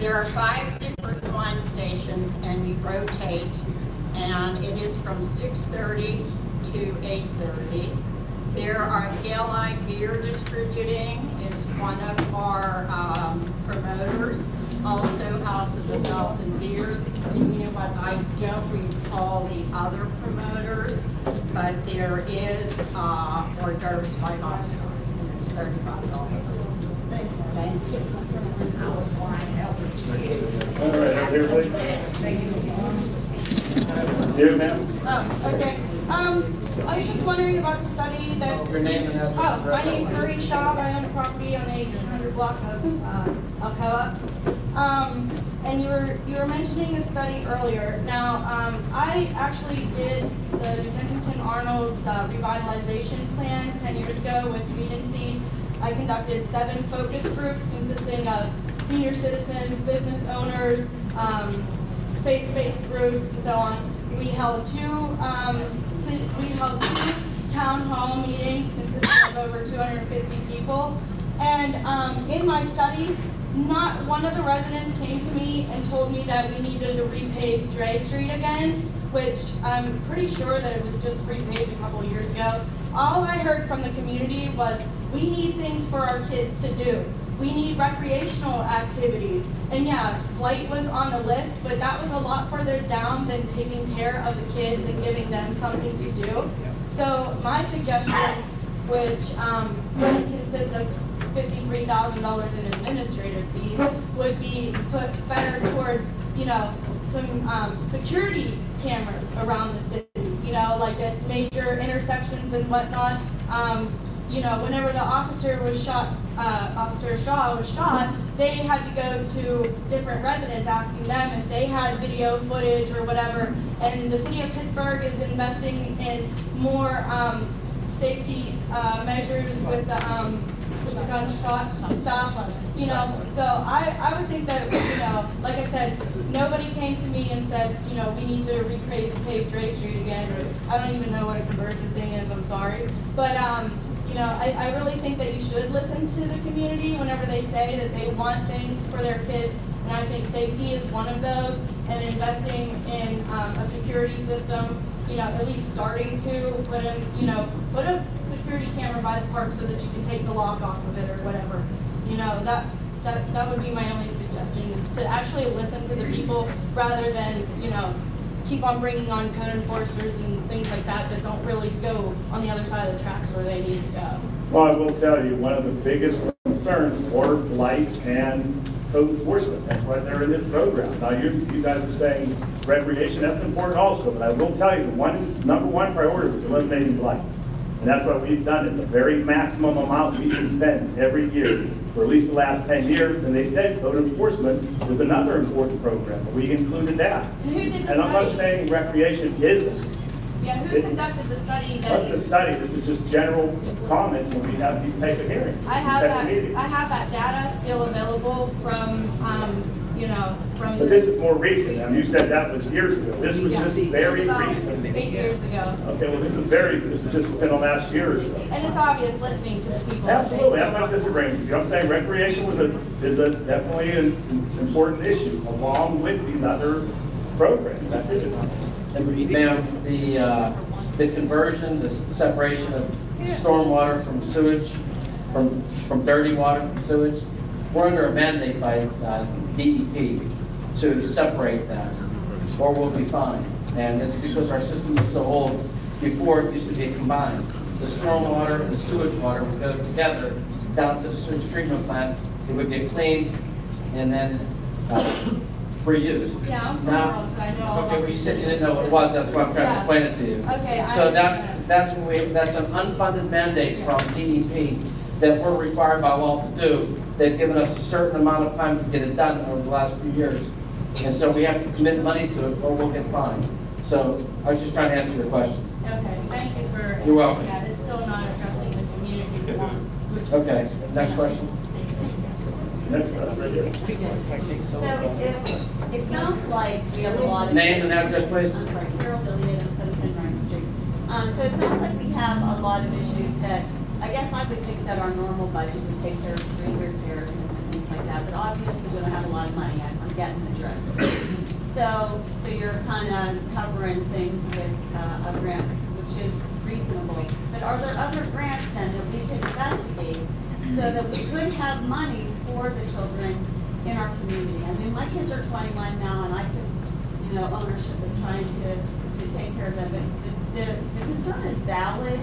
S17: There are 5 different line stations and you rotate, and it is from 6:30 to 8:30. There are Gale Beer Distributing is one of our promoters. Also House of 1,000 Beers. And you know what, I don't recall the other promoters, but there is hors d'oeuvres by Oscar, and it's $35. Thank you.
S12: All right, up here, please. Here, ma'am.
S18: Oh, okay. I was just wondering about the study that.
S2: Your name and address.
S18: Oh, my name's Marie Shaw. I own a property on the 1800 block of Alcoa. And you were mentioning a study earlier. Now, I actually did the Kensington Arnold revitalization plan 10 years ago with Weed and Seed. I conducted 7 focus groups consisting of senior citizens, business owners, faith-based groups, and so on. We held 2 town hall meetings consisting of over 250 people. And in my study, not one of the residents came to me and told me that we needed to repave Dre Street again, which I'm pretty sure that it was just repaved a couple of years ago. All I heard from the community was, we need things for our kids to do. We need recreational activities. And yeah, blight was on the list, but that was a lot further down than taking care of the kids and giving them something to do. So my suggestion, which would consist of $53,000 in administrative fees, would be put better towards, you know, some security cameras around the city, you know, like at major intersections and whatnot. You know, whenever the officer was shot, Officer Shaw was shot, they had to go to different residents asking them if they had video footage or whatever. And the city of Pittsburgh is investing in more safety measures with the gunshot stuff, you know. So I would think that, you know, like I said, nobody came to me and said, you know, we need to repave Dre Street again. I don't even know what a conversion thing is, I'm sorry. But, you know, I really think that you should listen to the community whenever they say that they want things for their kids. And I think safety is one of those, and investing in a security system, you know, at least starting to put in, you know, put a security camera by the park so that you can take the lock off of it or whatever. You know, that would be my only suggestion, is to actually listen to the people rather than, you know, keep on bringing on code enforcers and things like that that don't really go on the other side of the tracks where they need to go.
S12: Well, I will tell you, one of the biggest concerns were blight and code enforcement. That's why they're in this program. Now, you guys are saying recreation, that's important also, but I will tell you, the number one priority was eliminating blight. And that's what we've done it, the very maximum amount we can spend every year for at least the last 10 years. And they said code enforcement is another important program, but we included that.
S18: And who did the
S12: And I'm not
S18: study?
S12: saying recreation isn't.
S18: Yeah, who conducted the study?
S12: What's the study? This is just general comments when we have these type of hearings.
S18: I have
S12: these type of meetings.
S18: that data still available from, you know, from.
S12: But this is more recent. I mean, you said that was years ago. This was just very
S18: About
S12: recent.
S18: 8 years ago.
S12: Okay, well, this is just within the last year or so.
S18: And it's obvious listening to the people.
S12: Absolutely, I'm not disagreeing with you. I'm saying recreation is definitely an important issue, along with these other programs. That is it.
S2: Ma'am, the conversion, the separation of stormwater from sewage, from dirty water from sewage, we're under a mandate by DEP to separate that, or we'll be fined. And it's because our system is so old. Before, it used to be combined. The stormwater and the sewage water would go together down to the sewage treatment plant. It would get cleaned and then reused.
S18: Yeah, I'm from
S2: Now,
S18: Charles, so I know all
S2: okay,
S18: about
S2: well, you said you didn't know what it was, that's why I'm trying to explain it to you.
S18: Okay,
S2: So
S18: I
S2: that's an unfunded mandate from DEP that we're required by law to do. They've given us a certain amount of time to get it done over the last few years. And so we have to commit money to it or we'll get fined. So I was just trying to answer your question.
S18: Okay, thank you for.
S2: You're welcome.
S18: Yeah, it's still not addressing the community's wants. which-
S2: Okay, next question.
S12: Next up, right here.
S5: So if, it sounds like we have a lot of.
S2: Name and address, please.
S5: I'm sorry, Carol Billiard on 17 Ryan Street. So it sounds like we have a lot of issues that, I guess I would think that our normal budget to take care of street repairs and things like that, but obviously we don't have a lot of money.
S18: getting the drift. So you're kind of covering things with a grant, which is reasonable. But are there other grants then that we could investigate so that we could have monies for the children in our community? I mean, my kids are 21 now, and I took, ownership of trying to take care of them. But the concern is valid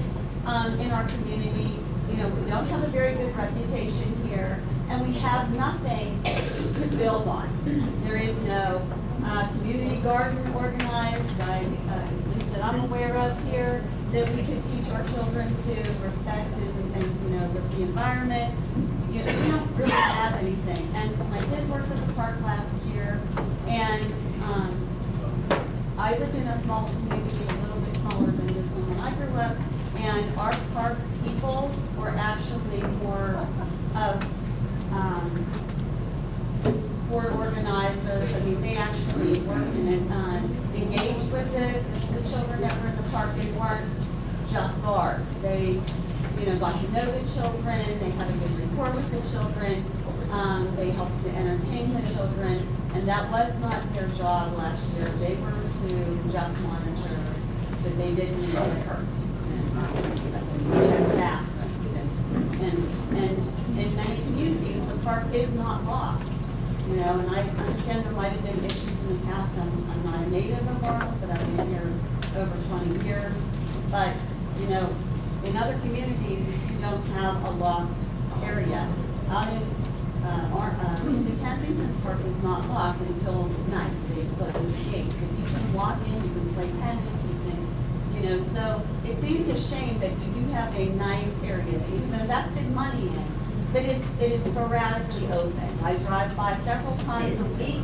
S18: in our community. We don't have a very good reputation here, and we have nothing to build on. There is no community garden organized, at least that I'm aware of here, that we could teach our children to respect and the environment. We don't really have anything. And my kids worked at the park last year, and I lived in a small community, a little bit smaller than this one when I grew up, and our park people were actually more of sport organizers. I mean, they actually worked and engaged with the children that were in the park. They weren't just guards. They, got to know the children. They had a good rapport with the children. They helped to entertain the children, and that was not their job last year. They were to just monitor that they didn't get hurt. And in many communities, the park is not locked. And I understand there might have been issues in the past. I'm not a native of Arnold, but I've been here over 20 years. But, in other communities, you don't have a locked area. Out in New Kensington's park is not locked until night. They close the gate. But you can walk in, you can play tennis, so it seems a shame that you do have a nice area that you've invested money in, but it is sporadically open. I drive by several times a week.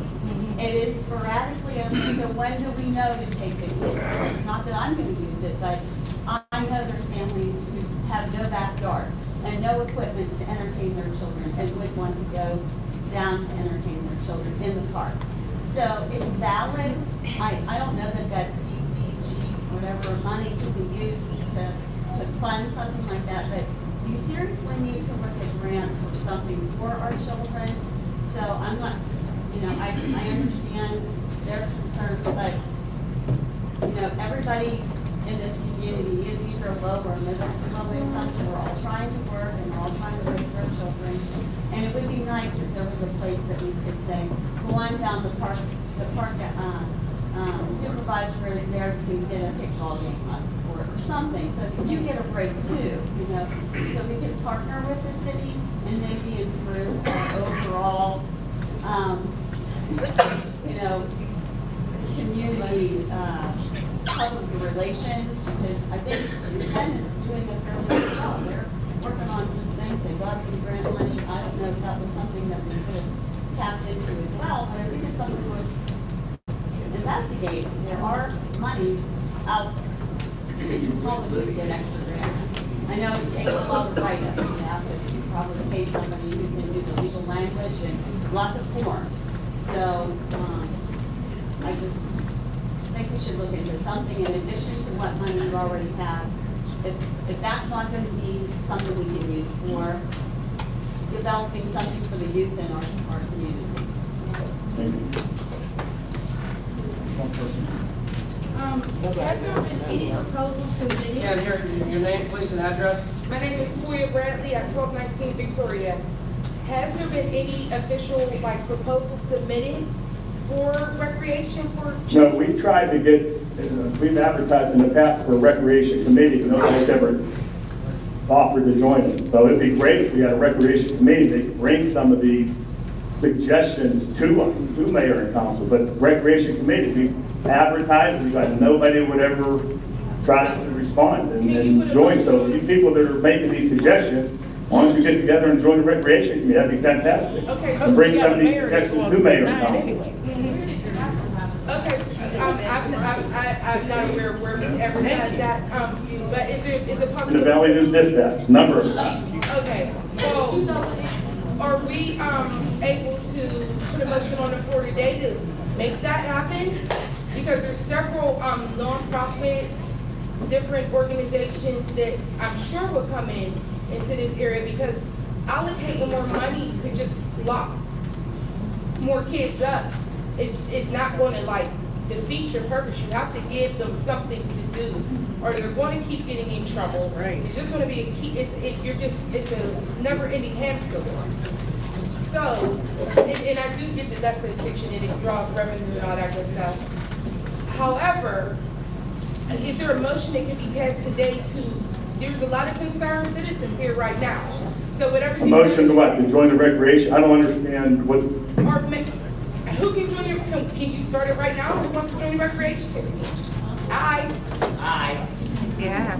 S18: It is sporadically open, so when do we know to take the kids? Not that I'm going to use it, but I know there's families who have no backyard and no equipment to entertain their children and would want to go down to entertain their children in the park. So it's valid. I don't know that whatever money could be used to fund something like that, but you seriously need to look at grants for something for our children. So I'm not, I understand their concerns, but, everybody in this community is either low or middle income, so we're all trying to work and we're all trying to raise our children. And it would be nice if there was a place that we could say, go on down the park supervisor is there to get a kickball game up or something, so that you get a break too, so we can partner with the city and maybe improve our overall, community public relations, because I think Penn is doing a fairly good job. They're working on some things, they got some grant money. I don't know if that was something that we could have tapped into as well, but I think it's something worth investigate. There are monies out there. You can probably get extra grant. I know it takes a lot of write-up. You have to probably pay somebody who can do the legal language and lots of forms. So I just think we should look into something in addition to what money we already have. If that's not going to be something we can use for developing something for the youth in our community.
S12: Thank you.
S2: One person.
S15: Has there been any proposals submitted?
S2: Yeah, your name, please, and address.
S15: My name is Toya Bradley at 1219 Victoria. Has there been any official, proposals submitted for recreation for
S12: No,
S15: children?
S12: we tried to get, we've advertised in the past for a recreation committee, but nobody's ever offered to join it. So it'd be great if we had a recreation committee that could bring some of these suggestions to us, to mayor and council, but recreation committee, we advertised, we got nobody would ever try to respond and join. So you people that are making these suggestions, why don't you get together and join the recreation committee? That'd be fantastic.
S15: Okay, so
S12: And bring
S15: we
S12: some
S15: got
S12: of these
S15: a mayor
S12: suggestions
S15: that's
S12: to mayor and
S15: on
S12: council.
S15: anyway. Okay, I'm not aware of where we advertised that, but is it
S12: In the
S15: possible?
S12: Valley News Dispatch, number of times.
S15: Okay, so are we able to put a motion on the floor today to make that happen? Because there's several nonprofit, different organizations that I'm sure will come into this area, because allocating more money to just lock more kids up, it's not gonna like defeat your purpose. You have to give them something to do, or they're going to keep getting in trouble.
S13: Right.
S15: It's just gonna be a key, it's a never-ending hamster wheel. So, and I do get that that's an addiction and it draws revenue and all that good stuff. However, is there a motion that can be passed today there's a lot of concerned citizens here right now. So whatever.
S12: A motion to what? To join the recreation? I don't understand what's.
S15: Who can join your, can you start it right now? Who wants to join the recreation committee? Aye.
S13: Yeah.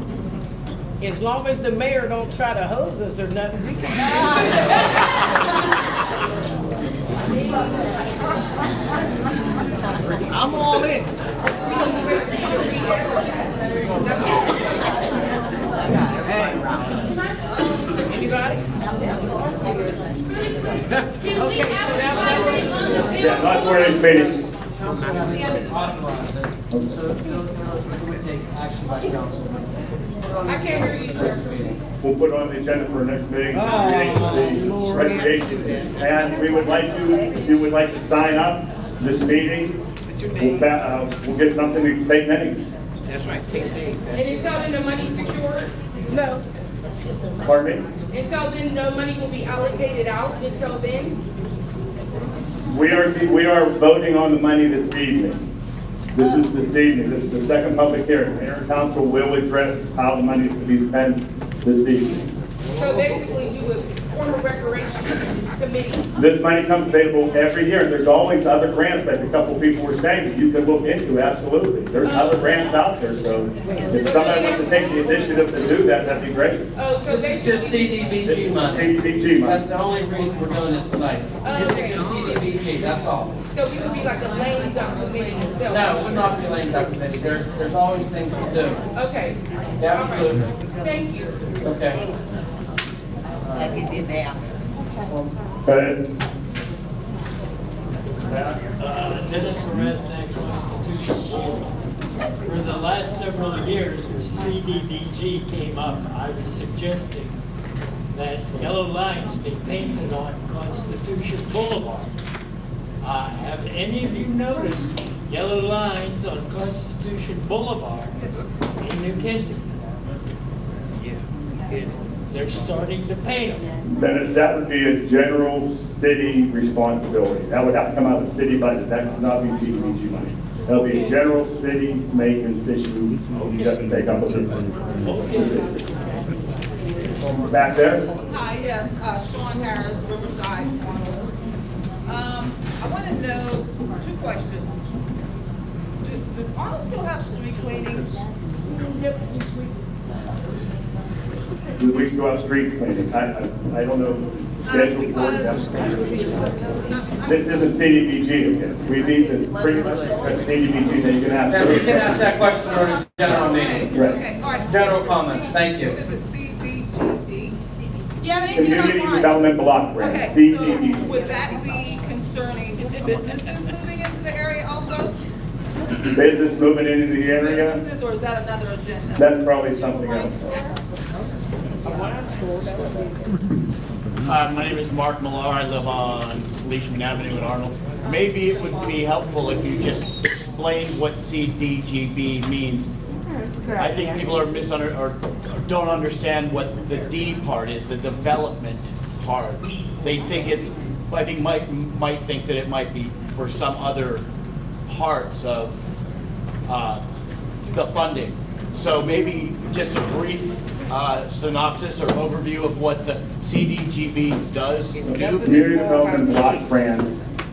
S13: As long as the mayor don't try to hose us or nothing, we can. I'm all in. Anybody?
S12: Yeah, not for this meeting.
S2: Council has to authorize it, so it would take action by council.
S15: I can't hear you, sir.
S12: We'll put it on the agenda for our next meeting, the recreation. And we would like to, if you would like to sign up this meeting, we'll get something to take names.
S8: That's right, take names.
S15: And until then, the money's secured?
S13: No.
S12: Pardon me?
S15: Until then, no money will be allocated out until then?
S12: We are voting on the money this evening. This is this evening. This is the second public hearing. Mayor and council will address how the money is to be spent this evening.
S15: So basically, you would form a recreation committee?
S12: This money comes available every year. There's always other grants, like a couple people were saying, that you can look into, absolutely. There's other grants out there, so if somebody wants to take the initiative to do that, that'd be great.
S15: Oh, so
S2: This is just CDBG
S12: This is
S2: money.
S12: CDBG money.
S2: That's the only reason we're doing this tonight. This is just CDBG, that's all.
S15: So we would be like a lame duck committee until?
S2: No, we're not delaying that committee. There's always things to do.
S15: Okay.
S2: Absolutely.
S15: All right. Thank you.
S2: Okay.
S12: Go ahead.
S19: Dennis Perez, Constitution Board. For the last several years, when CDBG came up, I was suggesting that yellow lines be painted on Constitution Boulevard. Have any of you noticed yellow lines on Constitution Boulevard in New Kensington? Yeah. They're starting to paint them.
S12: Dennis, that would be a general city responsibility. That would have to come out of the city budget. That could not be CDBG money. That'll be a general city maintenance issue. You have to take up with it. Back there?
S7: Hi, yes, Sean Harris, Riverside, Arnold. I want to know two questions. Does Arnold still have street cleaning?
S12: We still have street cleaning. I don't know schedule for it. This isn't CDBG again. We need to pretty much address CDBG, then you can ask.
S2: Now, we can ask that question during the general meeting.
S12: Right.
S7: Okay, all right.
S2: General comments, thank you.
S7: Is it CBGD?
S18: Do you have anything about
S12: Community
S18: one?
S12: Development Block Grant,
S7: Okay,
S12: CDBG.
S7: so would that be concerning businesses moving into the area also?
S12: Business moving into the area,
S7: Businesses, or is that another agenda?
S12: that's probably something else.
S20: My name is Mark Millar. I live on Leishman Avenue in Arnold. Maybe it would be helpful if you just explained what CDGB means. I think people are or don't understand what the D part is, the development part. They think might think that it might be for some other parts of the funding. So maybe just a brief synopsis or overview of what the CDGB does do.
S12: Community Development Block Grant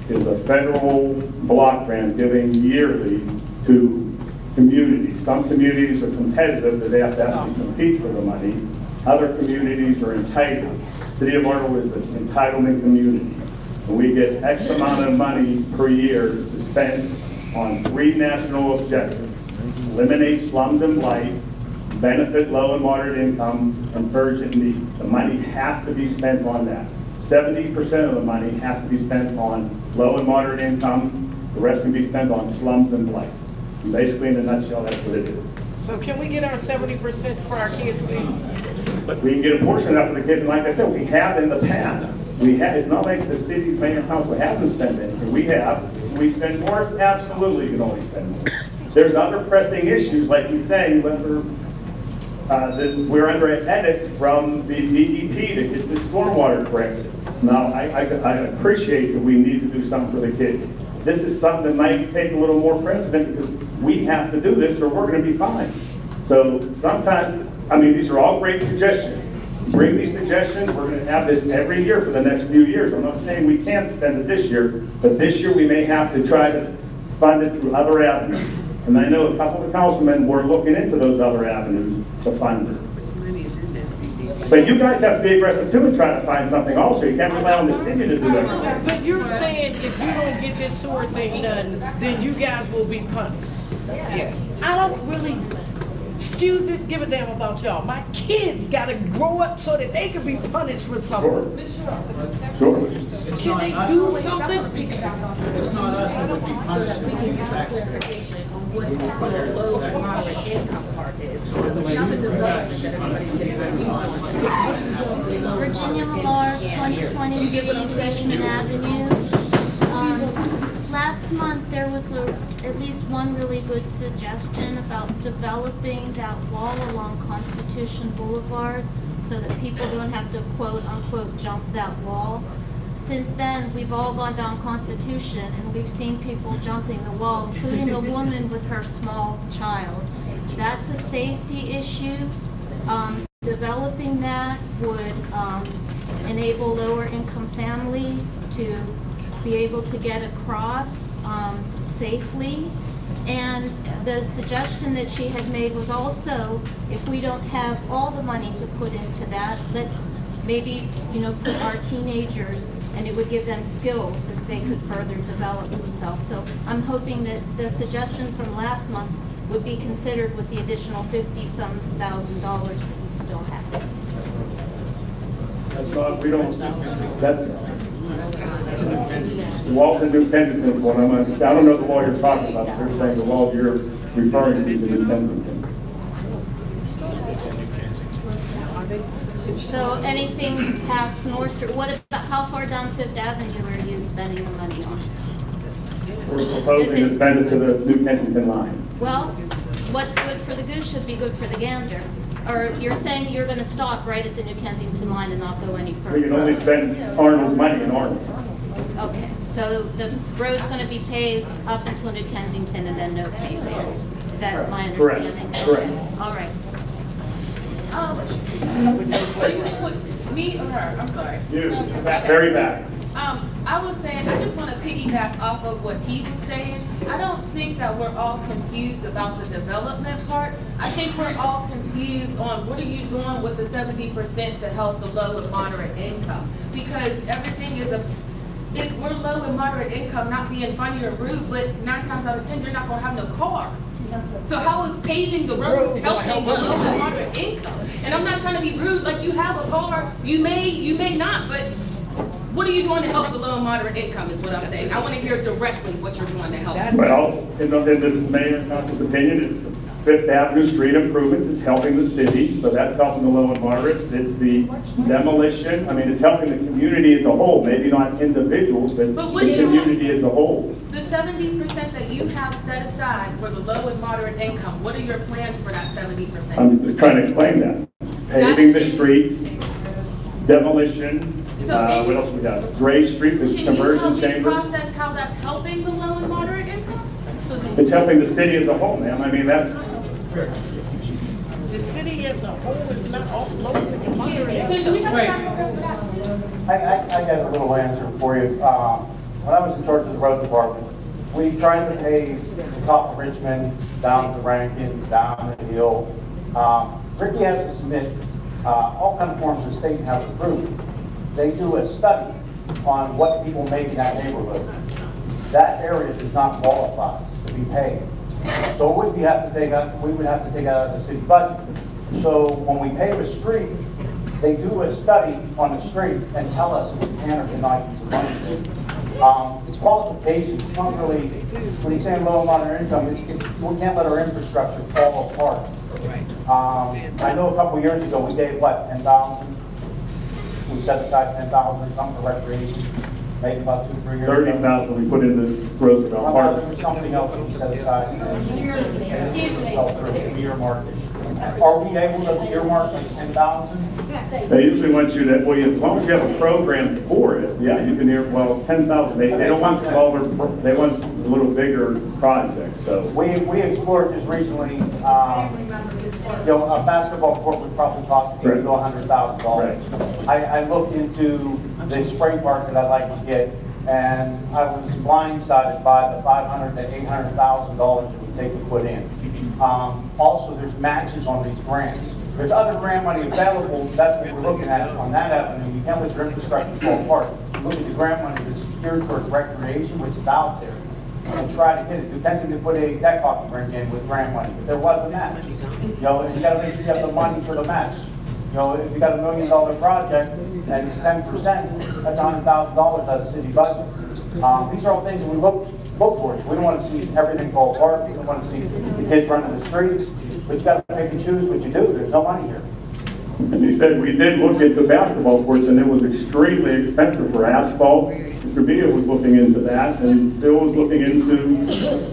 S12: is a federal block grant given yearly to communities. Some communities are competitive, that they have to actually compete for the money. Other communities are entitled. City of Arnold is an entitlement community. And we get X amount of money per year to spend on 3 national objectives: eliminate slums and blight, benefit low and moderate income, and urgent need. The money has to be spent on that. 70% of the money has to be spent on low and moderate income. The rest can be spent on slums and blight. And basically, in a nutshell, that's what it is.
S13: So can we get our 70% for our kids, please?
S12: But we can get a portion of that for the kids, and like I said, we have in the past. It's not like the city mayor and council hasn't spent anything. We have. We spend more? Absolutely, you can always spend more. There's other pressing issues, like he's saying, whether that we're under an edit from the DEP to get the stormwater corrected. Now, I appreciate that we need to do something for the kids. This is something that might take a little more precedent because we have to do this or we're going to be fine. So sometimes, I mean, these are all great suggestions. Bring these suggestions. We're going to have this every year for the next few years. I'm not saying we can't spend it this year, but this year we may have to try to fund it through other avenues. And I know a couple of councilmen were looking into those other avenues to fund it. But you guys have to be aggressive too and try to find something also. You can't rely on the city to do everything.
S13: But you're saying if you don't get this sewer thing done, then you guys will be punished.
S8: Yes.
S13: I don't really, excuse this, give a damn about y'all. My kids gotta grow up so that they can be punished for something.
S12: Sure.
S13: Can they do something?
S6: It's not us that would be punished, it would be the taxpayers.
S5: What the low and moderate income part is.
S21: Virginia Lamar, 2020 Richmond Avenue. Last month, there was at least one really good suggestion about developing that wall along Constitution Boulevard so that people don't have to quote unquote jump that wall. Since then, we've all gone down Constitution and we've seen people jumping the wall, including a woman with her small child. That's a safety issue. Developing that would enable lower income families to be able to get across safely. And the suggestion that she had made was also, if we don't have all the money to put into that, let's maybe, put our teenagers, and it would give them skills that they could further develop themselves. So I'm hoping that the suggestion from last month would be considered with the additional $50-some thousand that you still have.
S12: That's not, we don't, that's, the walls in New Kensington, what I don't know the law you're talking about, but they're saying the law you're referring to is in New Kensington.
S21: So anything past North Street, what about, how far down Fifth Avenue are you spending the money on?
S12: We're proposing to spend it to the New Kensington line.
S21: Well, what's good for the goose should be good for the gander. Or you're saying you're gonna stop right at the New Kensington line and not go any further?
S12: We can only spend Arnold's money in Arnold.
S21: Okay, so the road's gonna be paved up until New Kensington and then no paving. Is that my understanding?
S12: Correct.
S21: All right.
S15: Me or her? I'm sorry.
S12: You, very back.
S15: I was saying, I just want to piggyback off of what he was saying. I don't think that we're all confused about the development part. I think we're all confused on what are you doing with the 70% to help the low and moderate income? Because everything is if we're low and moderate income, not being funny or rude, but 9 times out of 10, you're not gonna have no car. So how is paving the road helping the low and moderate income? And I'm not trying to be rude, like you have a car, you may not, but what are you doing to help the low and moderate income is what I'm saying. I want to hear directly what you're doing to help.
S12: Well, in this mayor and council's opinion, it's Fifth Avenue street improvements is helping the city, so that's helping the low and moderate. It's the demolition, I mean, it's helping the community as a whole, maybe not individuals, but the community as a whole.
S15: The 70% that you have set aside for the low and moderate income, what are your plans for that 70%?
S12: I'm just trying to explain that. Paving the streets, demolition, what else we got? Gray Street, the conversion chambers.
S15: Can you help me process how that's helping the low and moderate income?
S12: It's helping the city as a whole, ma'am. I mean, that's.
S13: The city as a whole is not all low and moderate.
S22: I got a little answer for you. When I was in charge of the road department, we tried to pave the top of Richmond, down to Rankin, down the hill. Ricky has to submit all kind of forms to the state and have it approved. They do a study on what people make in that neighborhood. That area does not qualify to be paid. So we would have to take out of the city budget. So when we pave a street, they do a study on the street and tell us if we can or cannot use the money. It's qualifications. It's not really, when he's saying low and moderate income, we can't let our infrastructure fall apart. I know a couple years ago we gave, what, 10,000? we set aside 10,000, some for recreation, maybe about 2-3 years ago.
S12: 30,000 we put into Roosevelt
S22: Well,
S12: Park.
S22: there was something else that we set aside.
S17: Excuse me.
S22: We earmarked it. Are we able to earmark this 10,000?
S12: They usually want you to, well, as long as you have a program for it, yeah, you can hear, well, 10,000, they don't want smaller, they want a little bigger projects, so.
S22: We explored this recently, a basketball court would probably cost $80,000 to $100,000. I looked into the spray park that I'd like to get, and I was blindsided by the $500,000 to $800,000 it would take to put in. Also, there's matches on these grants. There's other grant money available, that's what we're looking at on that avenue. You can't let your infrastructure fall apart. Look at the grant money that's geared towards recreation, which is out there, and try to get it. Potentially to put a deck hockey rink in with grant money, but there was a match. You know, you gotta make sure you have the money for the match. You know, if you got $1 million project and it's 10%, that's $100,000 out of the city budget. These are all things that we look towards. We don't want to see everything fall apart. We don't want to see the kids running the streets. But you got to pick and choose what you do. There's no money here.
S12: And he said, we did look into basketball courts, and it was extremely expensive for asphalt. Mr. Villa was looking into that, and Bill was looking into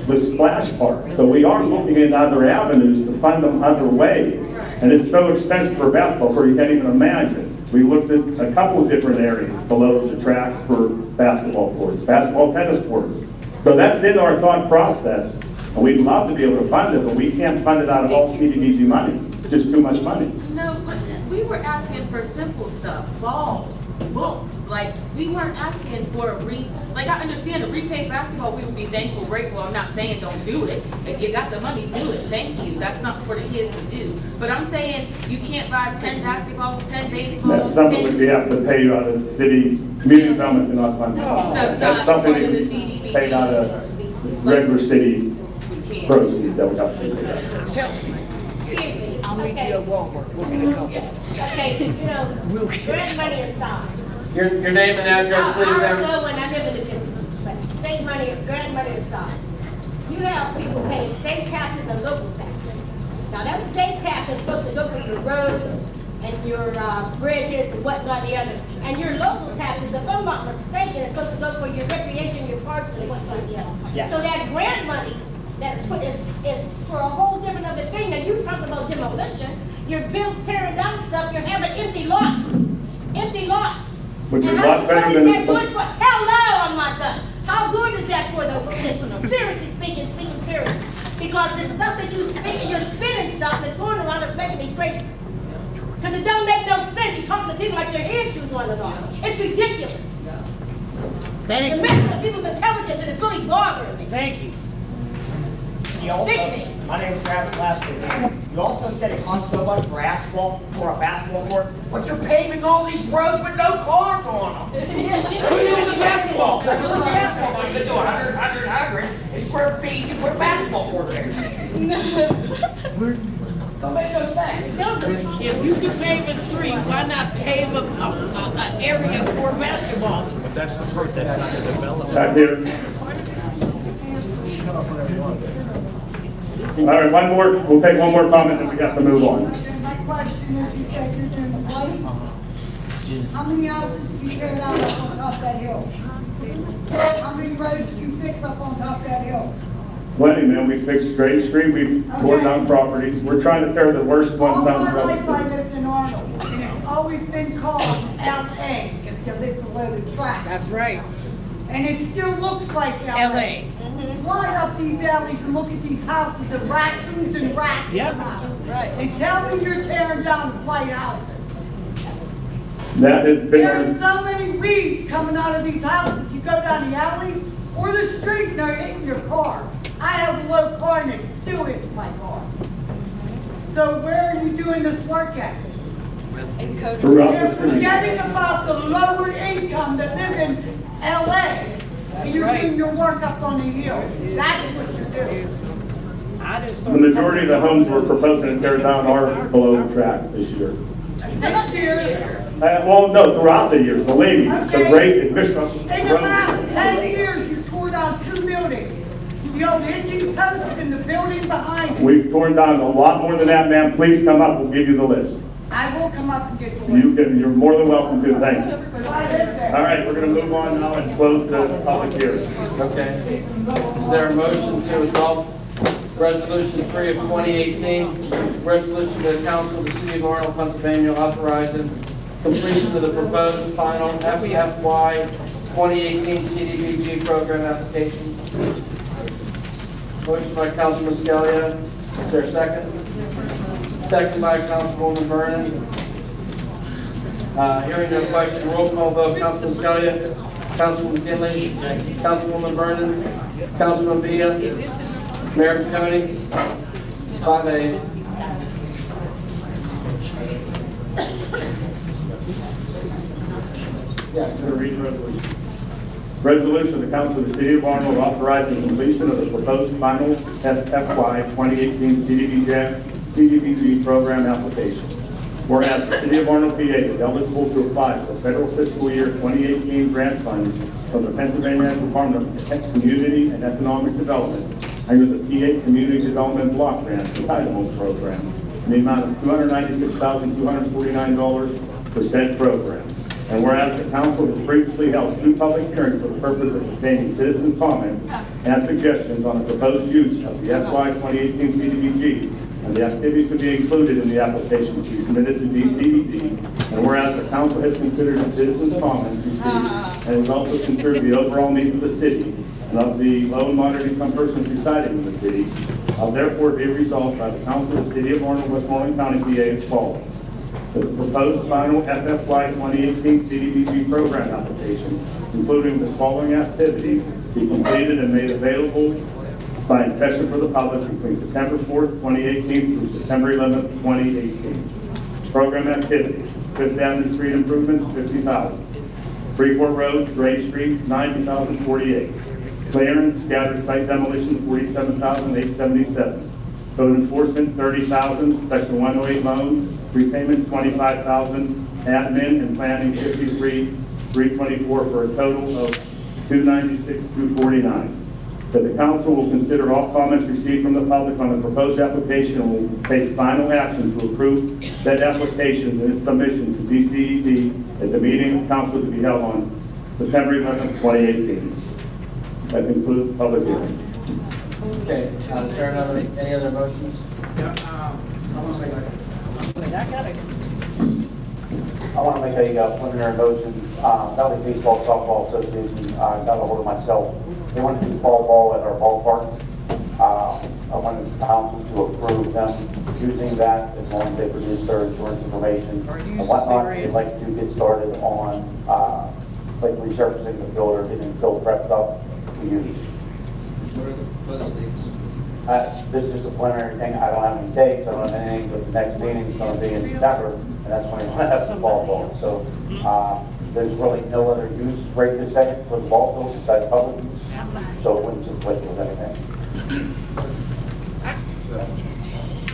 S12: the splash park. So we are looking at other avenues to fund them other ways. And it's so expensive for basketball court, you can't even imagine. We looked at a couple of different areas below the tracks for basketball courts, basketball tennis courts. So that's in our thought process. And we'd love to be able to fund it, but we can't fund it out of all CDBG money. It's just too much money.
S15: No, but we were asking for simple stuff, balls, books. Like, we weren't asking for like, I understand a repay basketball, we would be thankful, grateful. I'm not saying don't do it. If you got the money, do it. Thank you. That's not for the kids to do. But I'm saying you can't buy 10 basketballs, 10 baseballs.
S12: That's something that we have to pay out of the city, community development cannot fund. That's something that we paid out of regular city proceeds that we have to pay.
S13: Chelsea, I'll meet you at Walmart. We're gonna go.
S17: Okay, you know, grant money aside.
S2: Your name and address, please, ma'am.
S17: Also, when I live in the district, but state money, grant money aside, you have people paying state taxes and local taxes. Now, those state taxes are supposed to go for your roads and your bridges and whatnot the other. And your local taxes, if I'm not mistaken, is supposed to go for your recreation, your parks and whatnot the other.
S16: Yes.
S17: So that grant money that's put is for a whole different other thing. Now, you talk about demolition, you're tearing down stuff, you're having empty lots. Empty lots.
S12: Which is a lot better than
S17: it's. Hello, I'm not done. How good is that for the listener? Seriously speaking seriously. Because the stuff that you're spinning stuff that's going around is making me crazy. Because it don't make no sense. You're talking to people like their heads shoes on and on. It's ridiculous.
S13: Thank
S17: You're messing with people's intelligence and it's really bothering me.
S13: Thank you.
S16: You also, my name is Travis Lasker. You also said it costs so much for asphalt for a basketball court, but you're paving all these roads with no cars on them. Who doing the basketball? Who's the basketball money? You do 100 square feet, you put a basketball court there. Don't make no sense.
S13: If you can pave a street, why not pave an area for basketball?
S20: But that's the part that's not the development.
S12: Back here. All right, we'll take one more comment, then we got to move on.
S10: My question is, you said you're doing the white. How many houses did you tear down up on top of that hill? How many roads did you fix up on top of that hill?
S12: Plenty, man. We fixed Straight Street, we tore down properties. We're trying to tear the worst ones down.
S10: All my life I lived in Arnold, and it's always been called LA, if you live below the track.
S13: That's right.
S10: And it still looks like LA. Fly up these alleys and look at these houses of raccoons and rats.
S13: Yep.
S10: Right. And tell me you're tearing down the white houses.
S12: That has been.
S10: There's so many weeds coming out of these houses. You go down the alleys or the street and they're hitting your car. I have a low car and it still hits my car. So where are you doing this work at? You're forgetting about the lower income that live in LA. And you're doing your work up on the hill. That's what you're doing.
S12: The majority of the homes we're proposing to tear down are below the tracks this year.
S10: Next year,
S12: Well, no, throughout the years, believe me, the rate in Bishop.
S10: in the last 10 years, you tore down 2 buildings. The old engine post and the building behind it.
S12: We've torn down a lot more than that, ma'am. Please come up, we'll give you the list.
S10: I will come up and get the list.
S12: You're more than welcome to, thank you.
S10: Well, I live there.
S12: All right, we're going to move on now and close the public hearing.
S2: Okay. Is there a motion to adopt Resolution 3 of 2018, resolution to the council of the city of Arnold, Pennsylvania, authorizing completion of the proposed final FY 2018 CDBG program application? Motion by Councilman Scalia. Is there a second? Second by Councilwoman Vernon. Hearing no question, roll call vote. Councilman Scalia, Councilman McKinley, Councilwoman Vernon, Councilman Villa, Mayor County, 5 ayes.
S12: Yeah, I'm going to read the resolution. Resolution of the Council of the City of Arnold authorizing completion of the proposed final FY 2018 CDBG program application. Whereas the City of Arnold, PA is eligible to apply for federal fiscal year 2018 grant funds from the Pennsylvania Department of Community and Economic Development under the PA Community Development Block Grant Entitlement Program in the amount of $296,249 for said program. And whereas the council has previously held 2 public hearings for the purpose of obtaining citizens' comments and suggestions on the proposed use of the FY 2018 CDBG and the activities to be included in the application to be submitted to DCDD. And whereas the council has considered the citizens' comments received and has also considered the overall needs of the city and of the low and moderate income persons residing in the city, therefore be resolved by the council of the City of Arnold, Westmoreland County, PA as follows. The proposed final FFY 2018 CDBG program application, including the following activities, be completed and made available by inspection for the public between September 4th, 2018 through September 11th, 2018. Program activities: 5th Avenue Street improvements, $50,000. Freeport Road, Gray Street, $90,048. Clearance, scattered site demolition, $47,877. Code enforcement, $30,000. Section 108 loan, prepayment, $25,000. Admin and planning, $53,324 for a total of $296,249. That the council will consider all comments received from the public on the proposed application and will take final action to approve said application and its submission to DCED at the meeting of council to be held on September 11th, 2018. That concludes the public hearing.
S2: Okay, is there any other motions?
S22: I want to make a preliminary motion. Valley Baseball Softball Association got a hold of myself. They want to do fall ball at our ballpark. I wanted the council to approve them using that as long as they produce their insurance information and whatnot. They'd like to get started on like resurfacing the field or getting the field prepped up to use.
S1: What are the proposed dates?
S22: This is just a preliminary thing. I don't have any dates. I don't have anything, but the next meeting is going to be in September, and that's when we're going to have the fall ball. So there's really no other use right this second for the ball field besides public, so it wouldn't conflict with anything.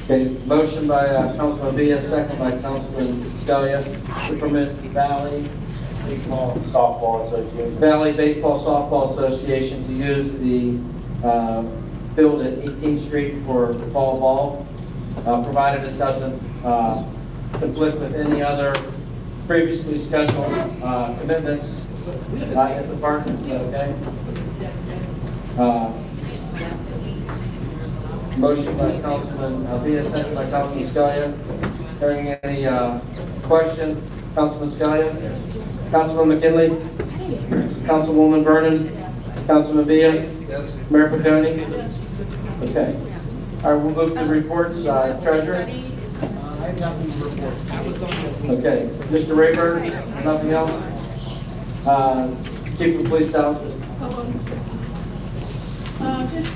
S2: Okay, motion by Councilman Villa, second by Councilman Scalia to permit Valley
S22: Softball Association.
S2: Valley Baseball Softball Association to use the field at 18th Street for fall ball, provided it doesn't conflict with any other previously scheduled commitments at the park. Is that okay? Motion by Councilman Villa, second by Councilman Scalia. Hearing any question? Councilman Scalia? Councilman McKinley? Councilwoman Vernon? Councilman Villa?
S1: Yes.
S2: Mayor Paconi? Okay. All right, we'll move to reports. Treasurer?
S1: I have nothing to report.
S2: Okay. Mr. Rayburn? Nothing else? Chief of Police Dallas?
S4: Just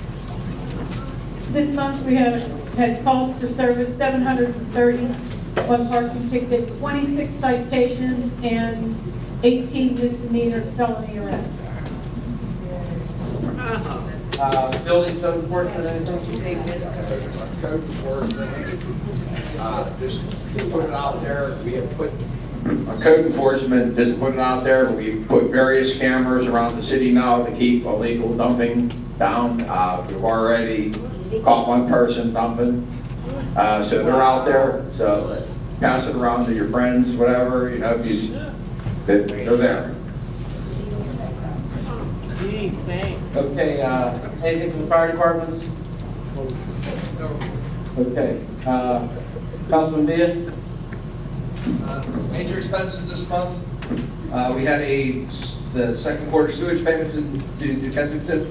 S4: this month, we have had calls for service, 730, one parking ticket, 26 citations, and 18 misdemeanor felony arrests.
S2: Building code enforcement, anything?
S1: Code enforcement, just put it out there. We have put code enforcement, just put it out there. We've put various cameras around the city now to keep illegal dumping down. We've already caught one person dumping, so they're out there. So pass it around to your friends, whatever, you know, if you, they're there.
S13: Gee, thanks.
S2: Okay, anything from the fire departments? Okay, Councilman Villa?
S3: Major expenses this month, we had the second quarter sewage payment to Kensington,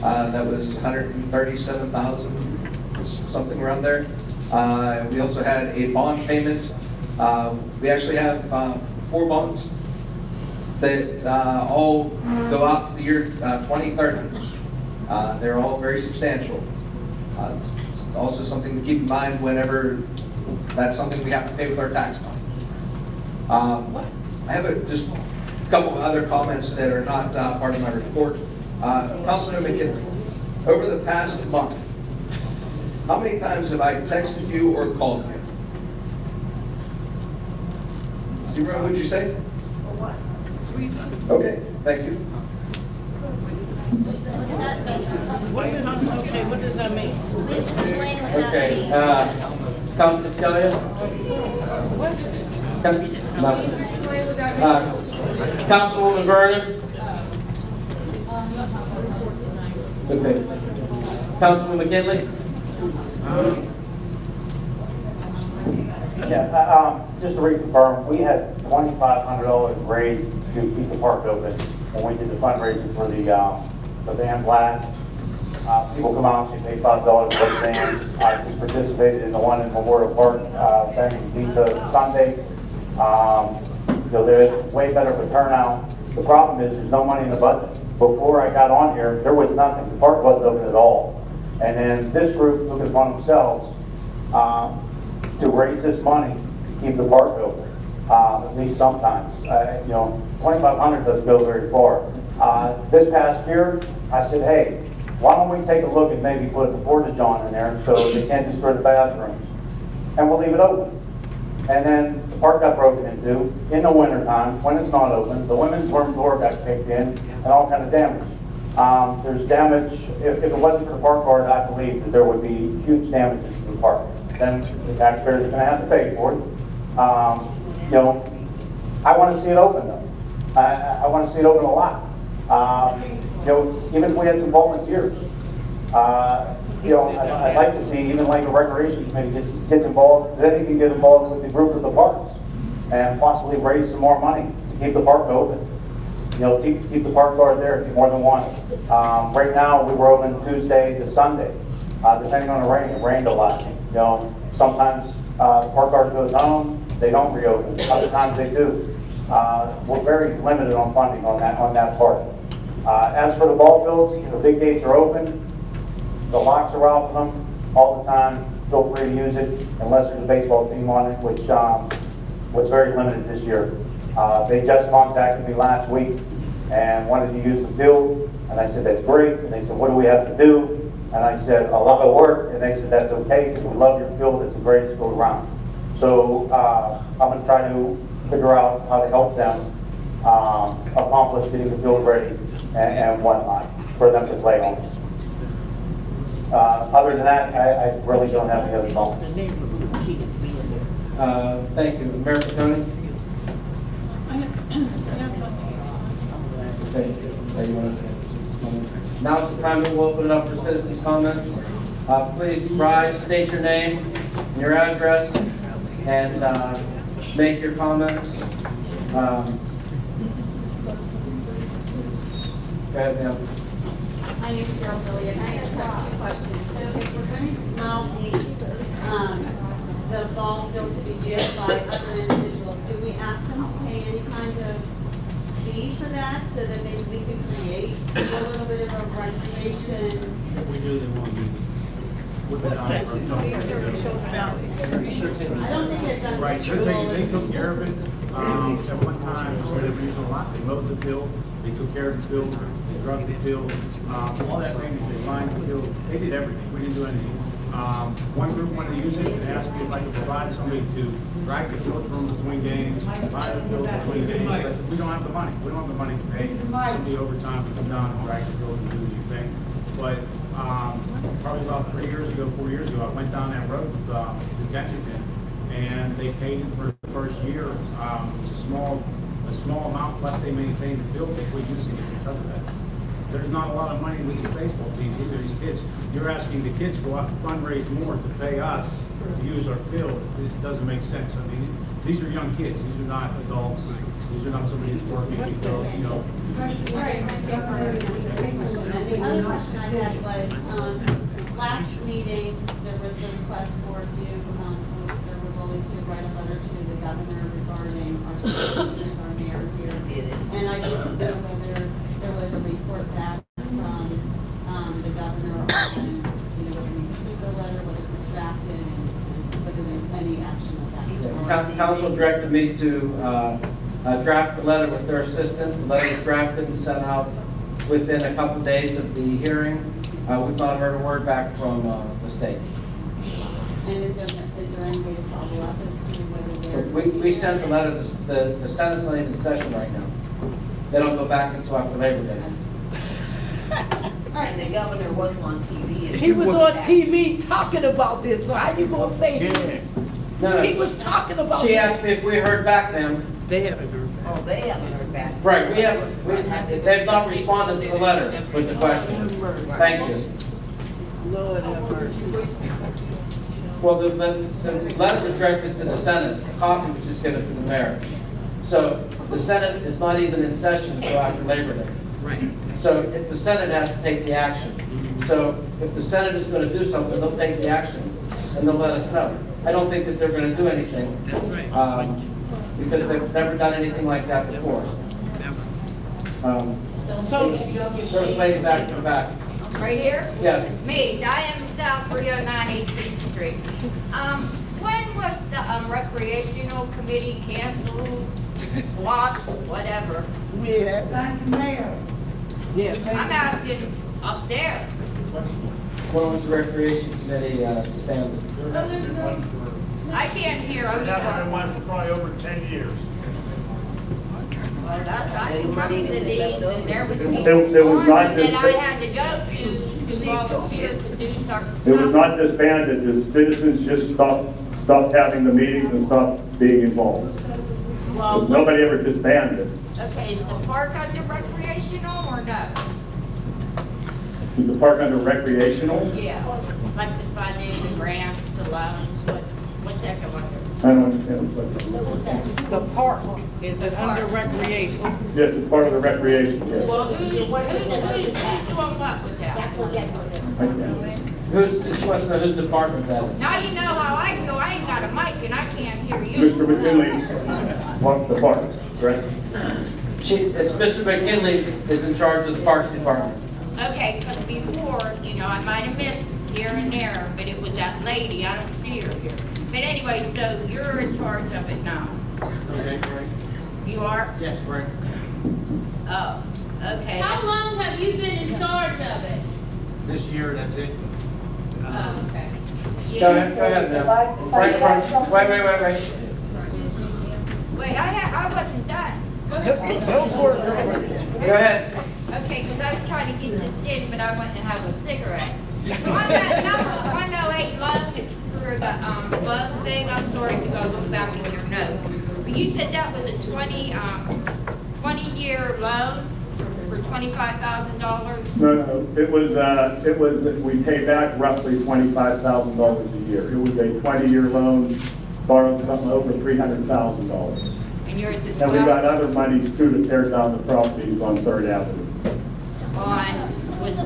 S3: that was 137,000, something around there. We also had a bond payment. We actually have 4 bonds that all go out to the year 2030. They're all very substantial. It's also something to keep in mind whenever that's something we have to pay with our tax money. I have just a couple of other comments that are not part of my report. Councilman McKinley, over the past month, how many times have I texted you or called you? 0, would you say?
S17: What?
S3: 3 times. Okay, thank you.
S13: What does that mean?
S21: Explain what that
S2: Okay,
S21: means.
S2: Councilman Scalia? Councilwoman Vernon? Okay. Councilman McKinley?
S22: Yeah, just to reconfirm, we had $2,500 raised to keep the park open when we did the fundraiser for the band blast. People come out, she paid $5 for the bands. I just participated in the one in Memorial Park, banging pizza Sunday. So there's way better of a turnout. The problem is there's no money in the budget. Before I got on here, there was nothing. The park wasn't open at all. And then this group took it upon themselves to raise this money to keep the park open, at least sometimes. You know, $2,500 doesn't go very far. This past year, I said, hey, why don't we take a look and maybe put a porta john in there so they can't destroy the bathrooms, and we'll leave it open. And then the park got broken into in the wintertime when it's not open. The women's room door got kicked in and all kind of damage. There's damage, if it wasn't for the park board, I believe that there would be huge damages to the park. Then the taxpayers are going to have to pay for it. You know, I want to see it open though. I want to see it open a lot. You know, even if we had some volunteers, you know, I'd like to see even like a recreation committee gets involved. Then he can get involved with the group of the parks and possibly raise some more money to keep the park open. You know, keep the park guard there if you more than one. Right now, we were open Tuesday to Sunday, depending on the rain. It rained a lot. You know, sometimes the park guard goes home, they don't reopen. Other times they do. We're very limited on funding on that part. As for the ball fields, the big gates are open. The locks are off of them all the time. Feel free to use it unless there's a baseball team on it, which was very limited this year. They just contacted me last week and wanted to use the field, and I said, that's great. And they said, what do we have to do? And I said, a lot of work, and they said, that's okay, because we love your field, it's the greatest field around. So I'm going to try to figure out how to help them accomplish getting the field ready and whatnot for them to play on. Other than that, I really don't have any other comments.
S2: Thank you. Mayor Piconi? Okay. Now is the time that we'll open it up for citizens' comments. Please rise, state your name and your address, and make your comments. Go ahead, ma'am.
S9: My name is Carol Billiard. I have 2 questions. So if we're going to allow the ball field to be used by other individuals, do we ask them to pay any kind of fee for that so that maybe we can create a little bit of a recreation?
S6: If we do, they won't be.
S9: I don't think it's
S6: Right, they took care of it. At one time, where they were using a lot, they mowed the field, they took care of the field, they drugged the field, all that things, they lined the field, they did everything, we didn't do anything. One group wanted to use it and asked me if I could provide somebody to drag the field from between games, buy the field between games. I said, we don't have the money, we don't have the money to pay somebody overtime to come down and drag the field and do the thing. But probably about 3 years ago, 4 years ago, I went down that road with Kensington, and they paid it for the first year. It's a small amount, plus they maintain the field, they quit using it because of that. There's not a lot of money with these baseball teams, either these kids. You're asking the kids to go out and fundraise more to pay us to use our field. It doesn't make sense. I mean, these are young kids. These are not adults. These are not somebody who's working, so, you know.
S9: The other question I had was, last meeting, there was a request for you, solicitor, we're willing to write a letter to the governor regarding our situation with our mayor here. And I didn't know whether there was a report back from the governor on, whether we received the letter, whether it was drafted, and whether there's any action of that.
S2: Council directed me to draft the letter with their assistance. The letter was drafted and sent out within a couple days of the hearing. We've not heard a word back from the state.
S9: And is there any way to follow up as to whether they're...
S2: We sent the letter, the Senate's not even in session right now. They don't go back until after Labor Day.
S17: And the governor was on TV.
S13: He was on TV talking about this, so how you gonna say that?
S2: No.
S13: He was talking about
S2: She
S13: this.
S2: asked me if we heard back, ma'am.
S13: They haven't heard.
S17: Oh, they haven't heard back.
S2: Right, they've not responded to the letter, was the question. Thank you.
S13: Lord have mercy.
S2: Well, the letter was directed to the Senate, the copy was just given to the mayor. So the Senate is not even in session until after Labor Day.
S13: Right.
S2: So it's the Senate has to take the action. So if the Senate is going to do something, they'll take the action and they'll let us know. I don't think that they're going to do anything.
S13: That's right.
S2: Because they've never done anything like that before.
S13: So,
S2: First lady back to the back.
S11: Right here?
S2: Yes.
S11: Me, Diane South 309 18th Street. When was the recreational committee canceled, lost, whatever?
S13: yeah.
S10: Thank you, Mayor.
S13: Yes.
S11: I'm asking up there.
S2: When was the recreation committee disbanded?
S11: I can't hear.
S12: It hasn't been one for probably over 10 years.
S11: Well, that's, I didn't money to these, and there was people
S12: It was
S11: on
S12: not
S11: them that I
S12: disbanded.
S11: had to go to volunteer to do certain stuff.
S12: It was not disbanded, the citizens just stopped having the meetings and stopped being involved.
S11: Well,
S12: Nobody ever disbanded it.
S11: okay, is the park under recreational or no?
S12: Is the park under recreational?
S11: Yeah, like the funding, the grants, the loans, what's that come under?
S12: I don't understand. What
S13: The park, is it under recreation?
S12: yes, it's part of the recreation, yes.
S11: Well, who's doing what with that?
S12: I can't.
S2: She wants to know whose department that is.
S11: Now you know how I feel, I ain't got a mic and I can't hear you.
S12: Mr. McKinley, the park, correct?
S2: It's Mr. McKinley is in charge of the Parks Department.
S11: Okay, because before, I might have missed here and there, but it was that lady, I don't see her here. But anyway, so you're in charge of it now?
S6: Okay, great.
S11: You are?
S6: Yes, great.
S11: Oh, okay.
S15: How long have you been in charge of it?
S6: This year, that's it.
S15: Oh, okay.
S2: Go ahead now. Wait.
S11: Wait, I wasn't done.
S13: Go for it.
S2: Go ahead.
S11: Okay, because I was trying to get this in, but I went to have a cigarette. So on that number 108 loan for the loan thing, I'm sorry to go look back in your notes. But you said that was a 20-year loan for $25,000?
S12: No, it was, we pay back roughly $25,000 a year. It was a 20-year loan, borrowed something over $300,000.
S11: And you're at the
S12: And we got other monies too to tear down the properties on 3rd Avenue.
S11: Was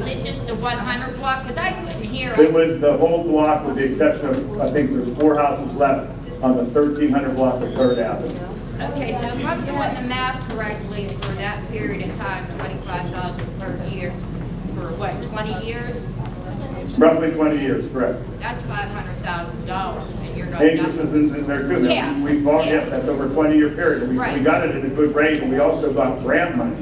S11: it just the 100 block? Because I couldn't hear.
S12: It was the whole block with the exception of, I think there's 4 houses left on the 1300 block of 3rd Avenue.
S11: Okay, so if I'm doing the math correctly, for that period of time, 25,000 per year, for what, 20 years?
S12: Roughly 20 years, correct.
S11: That's $500,000, and you're not.
S12: Interest is in there too.
S11: Yeah.
S12: We bought, yes, that's over a 20-year period. We
S11: Right.
S12: got it at a good rate, and we also got grant money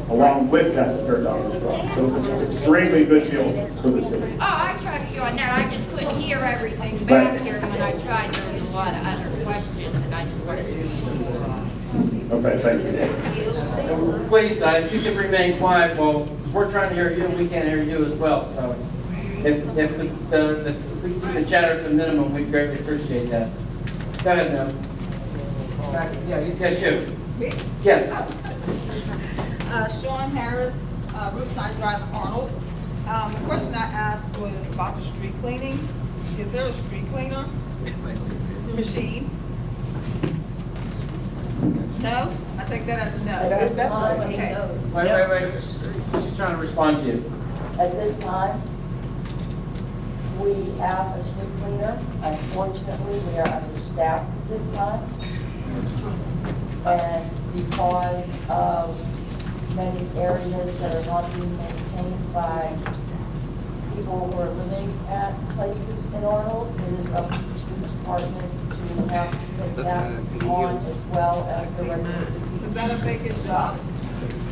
S12: along with that $3rd block. So it was an extremely good deal for the city.
S11: Oh, I trust you on that. I just couldn't hear everything back here when I tried. There was a lot of other questions, and I just wanted to.
S12: Okay, thank you.
S2: Please, if you can remain quiet, well, 'cause we're trying to hear you and we can't hear you as well, so. If we keep the chatter to a minimum, we'd greatly appreciate that. Go ahead, ma'am. Yeah, yes, you.
S7: Me?
S2: Yes.
S7: Sean Harris, Rootside Drive, Arnold. The question I asked was about the street cleaning. Is there a street cleaner machine? No? I take that as a no.
S2: That's right.
S7: Okay.
S2: Wait. She's trying to respond to you.
S14: At this time, we have a street cleaner. Unfortunately, we are understaffed at this time. And because of many areas that are not being maintained by people who are living at places in Arnold, it is up to the street department to have to take that on as well as the regular duties.
S7: Is that a vacant job?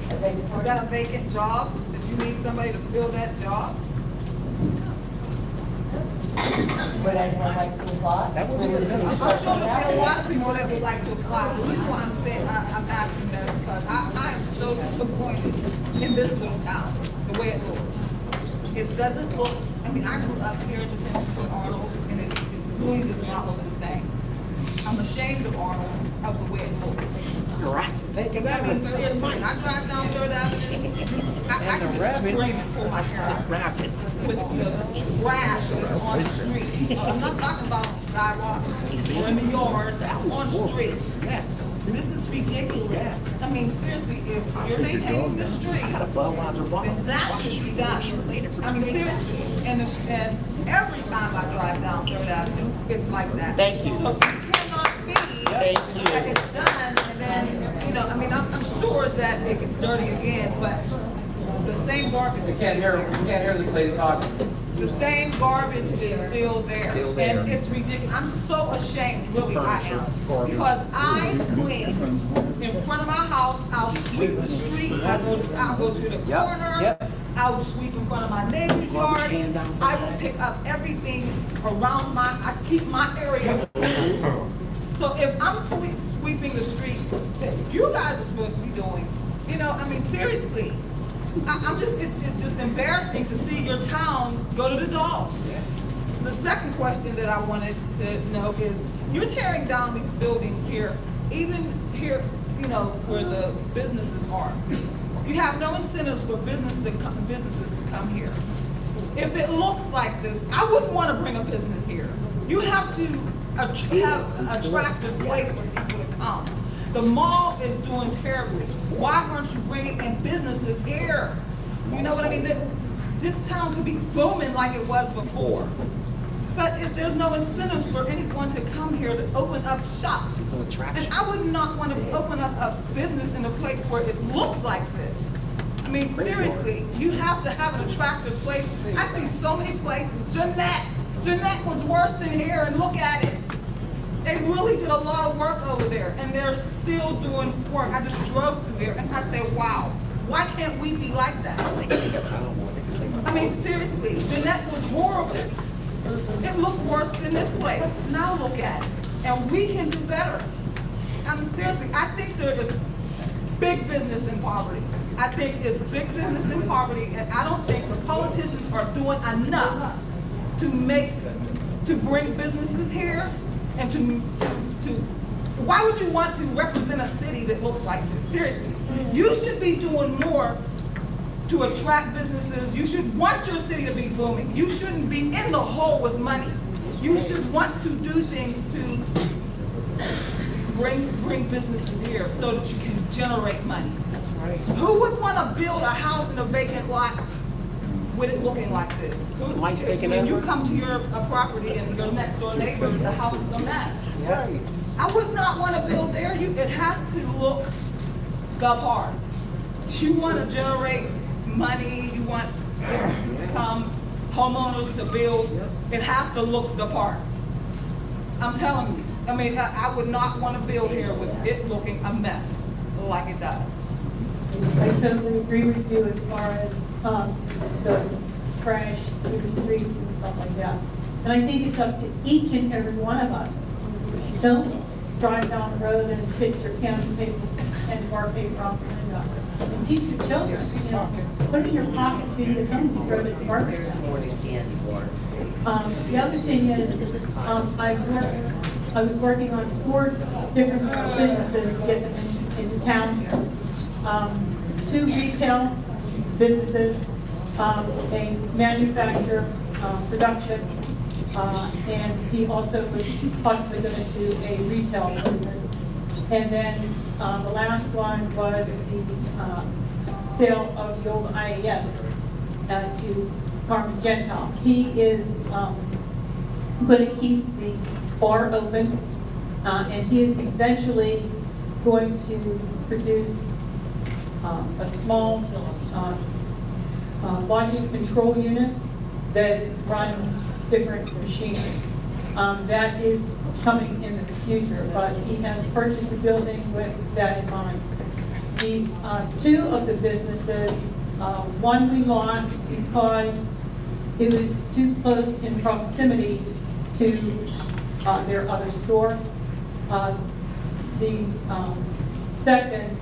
S14: Is
S7: that a vacant job? That you need somebody to fill that job?
S14: Would anyone like to apply?
S7: I'm sure there are a lot of people that would like to apply. The reason why I'm saying, I'm asking that because I am so disappointed in this little town, the way it looks. It doesn't look, I mean, I grew up here in Arnold, and it really does not look the same. I'm ashamed of Arnold, of the way it looks. That means seriously, when I drive down 3rd Avenue, I can just scream and pull my hair out. With the trash that's on the street. I'm not talking about sidewalks or in the yard, on the street. This is ridiculous. I mean, seriously, if you're maintaining the street, then that should be done. I mean, seriously, and every time I drive down 3rd Avenue, it's like that.
S16: Thank you.
S7: So it cannot be that it's done, and then, you know, I mean, I'm sure that it gets dirty again, but the same garbage.
S2: You can't hear this lady talking.
S7: The same garbage is still there. And it's ridiculous. I'm so ashamed, really I am. Because I clean in front of my house, I'll sweep the street, I'll go to the corner, I'll sweep in front of my neighbor's yard. I will pick up everything around I keep my area clean. So if I'm sweeping the street, that you guys are supposed to be doing, you know, I mean, seriously. It's just embarrassing to see your town go to the dogs. The second question that I wanted to know is, you're tearing down these buildings here, even here, you know, where the businesses are. You have no incentives for businesses to come here. If it looks like this, I wouldn't want to bring a business here. You have to have an attractive place for people to come. The mall is doing terribly. Why aren't you bringing in businesses here? You know what I mean? This town could be booming like it was before. But if there's no incentives for anyone to come here to open up shop. And I would not want to open up a business in a place where it looks like this. I mean, seriously, you have to have an attractive place. I see so many places. Jeanette was worse than here, and look at it. They really did a lot of work over there, and they're still doing work. I just drove through there, and I said, wow, why can't we be like that? I mean, seriously, Jeanette was horrible. It looks worse than this place. Now look at it. And we can do better. I mean, seriously, I think there is big business in poverty. I think it's big business in poverty, and I don't think the politicians are doing enough to bring businesses here. And why would you want to represent a city that looks like this? Seriously, you should be doing more to attract businesses. You should want your city to be booming. You shouldn't be in the hole with money. You should want to do things to bring businesses here so that you can generate money. That's right. Who would want to build a house in a vacant lot with it looking like this? When you come to your property and your next door neighbor, the house is a mess. Right. I would not want to build there. It has to look the part. You want to generate money, you want to become homeowners to build, it has to look the part. I'm telling you. I mean, I would not want to build here with it looking a mess like it does.
S4: I totally agree with you as far as the trash through the streets and stuff like that. And I think it's up to each and every one of us. Don't drive down the road and pitch your county paper and bar paper out the window. And teach your children, you know, put it in your pocket too, to come and throw it in the garbage. The other thing is, I was working on 4 different businesses to get them into town here. 2 retail businesses, a manufacturer, production, and he also was possibly going to do a retail business. And then the last one was the sale of the old IAS to Carmen Gentile. He is going to keep the bar open, and he is eventually going to produce a small logic control units that run different machinery. That is coming in the future, but he has purchased a building with that in mind. The 2 of the businesses, one we lost because it was too close in proximity to their other store. The second,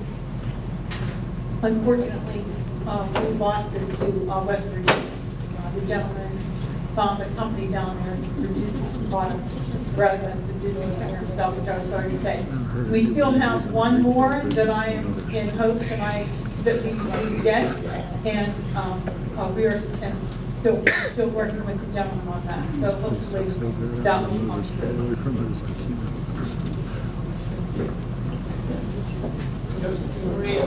S4: unfortunately, we lost it to West Virginia. The gentleman found a company down there that produces the product rather than producing it for himself, which I was sorry to say. We still have one more that I am in hopes that we get, and we are still working with the gentleman on that. So hopefully that will come through.
S2: Maria,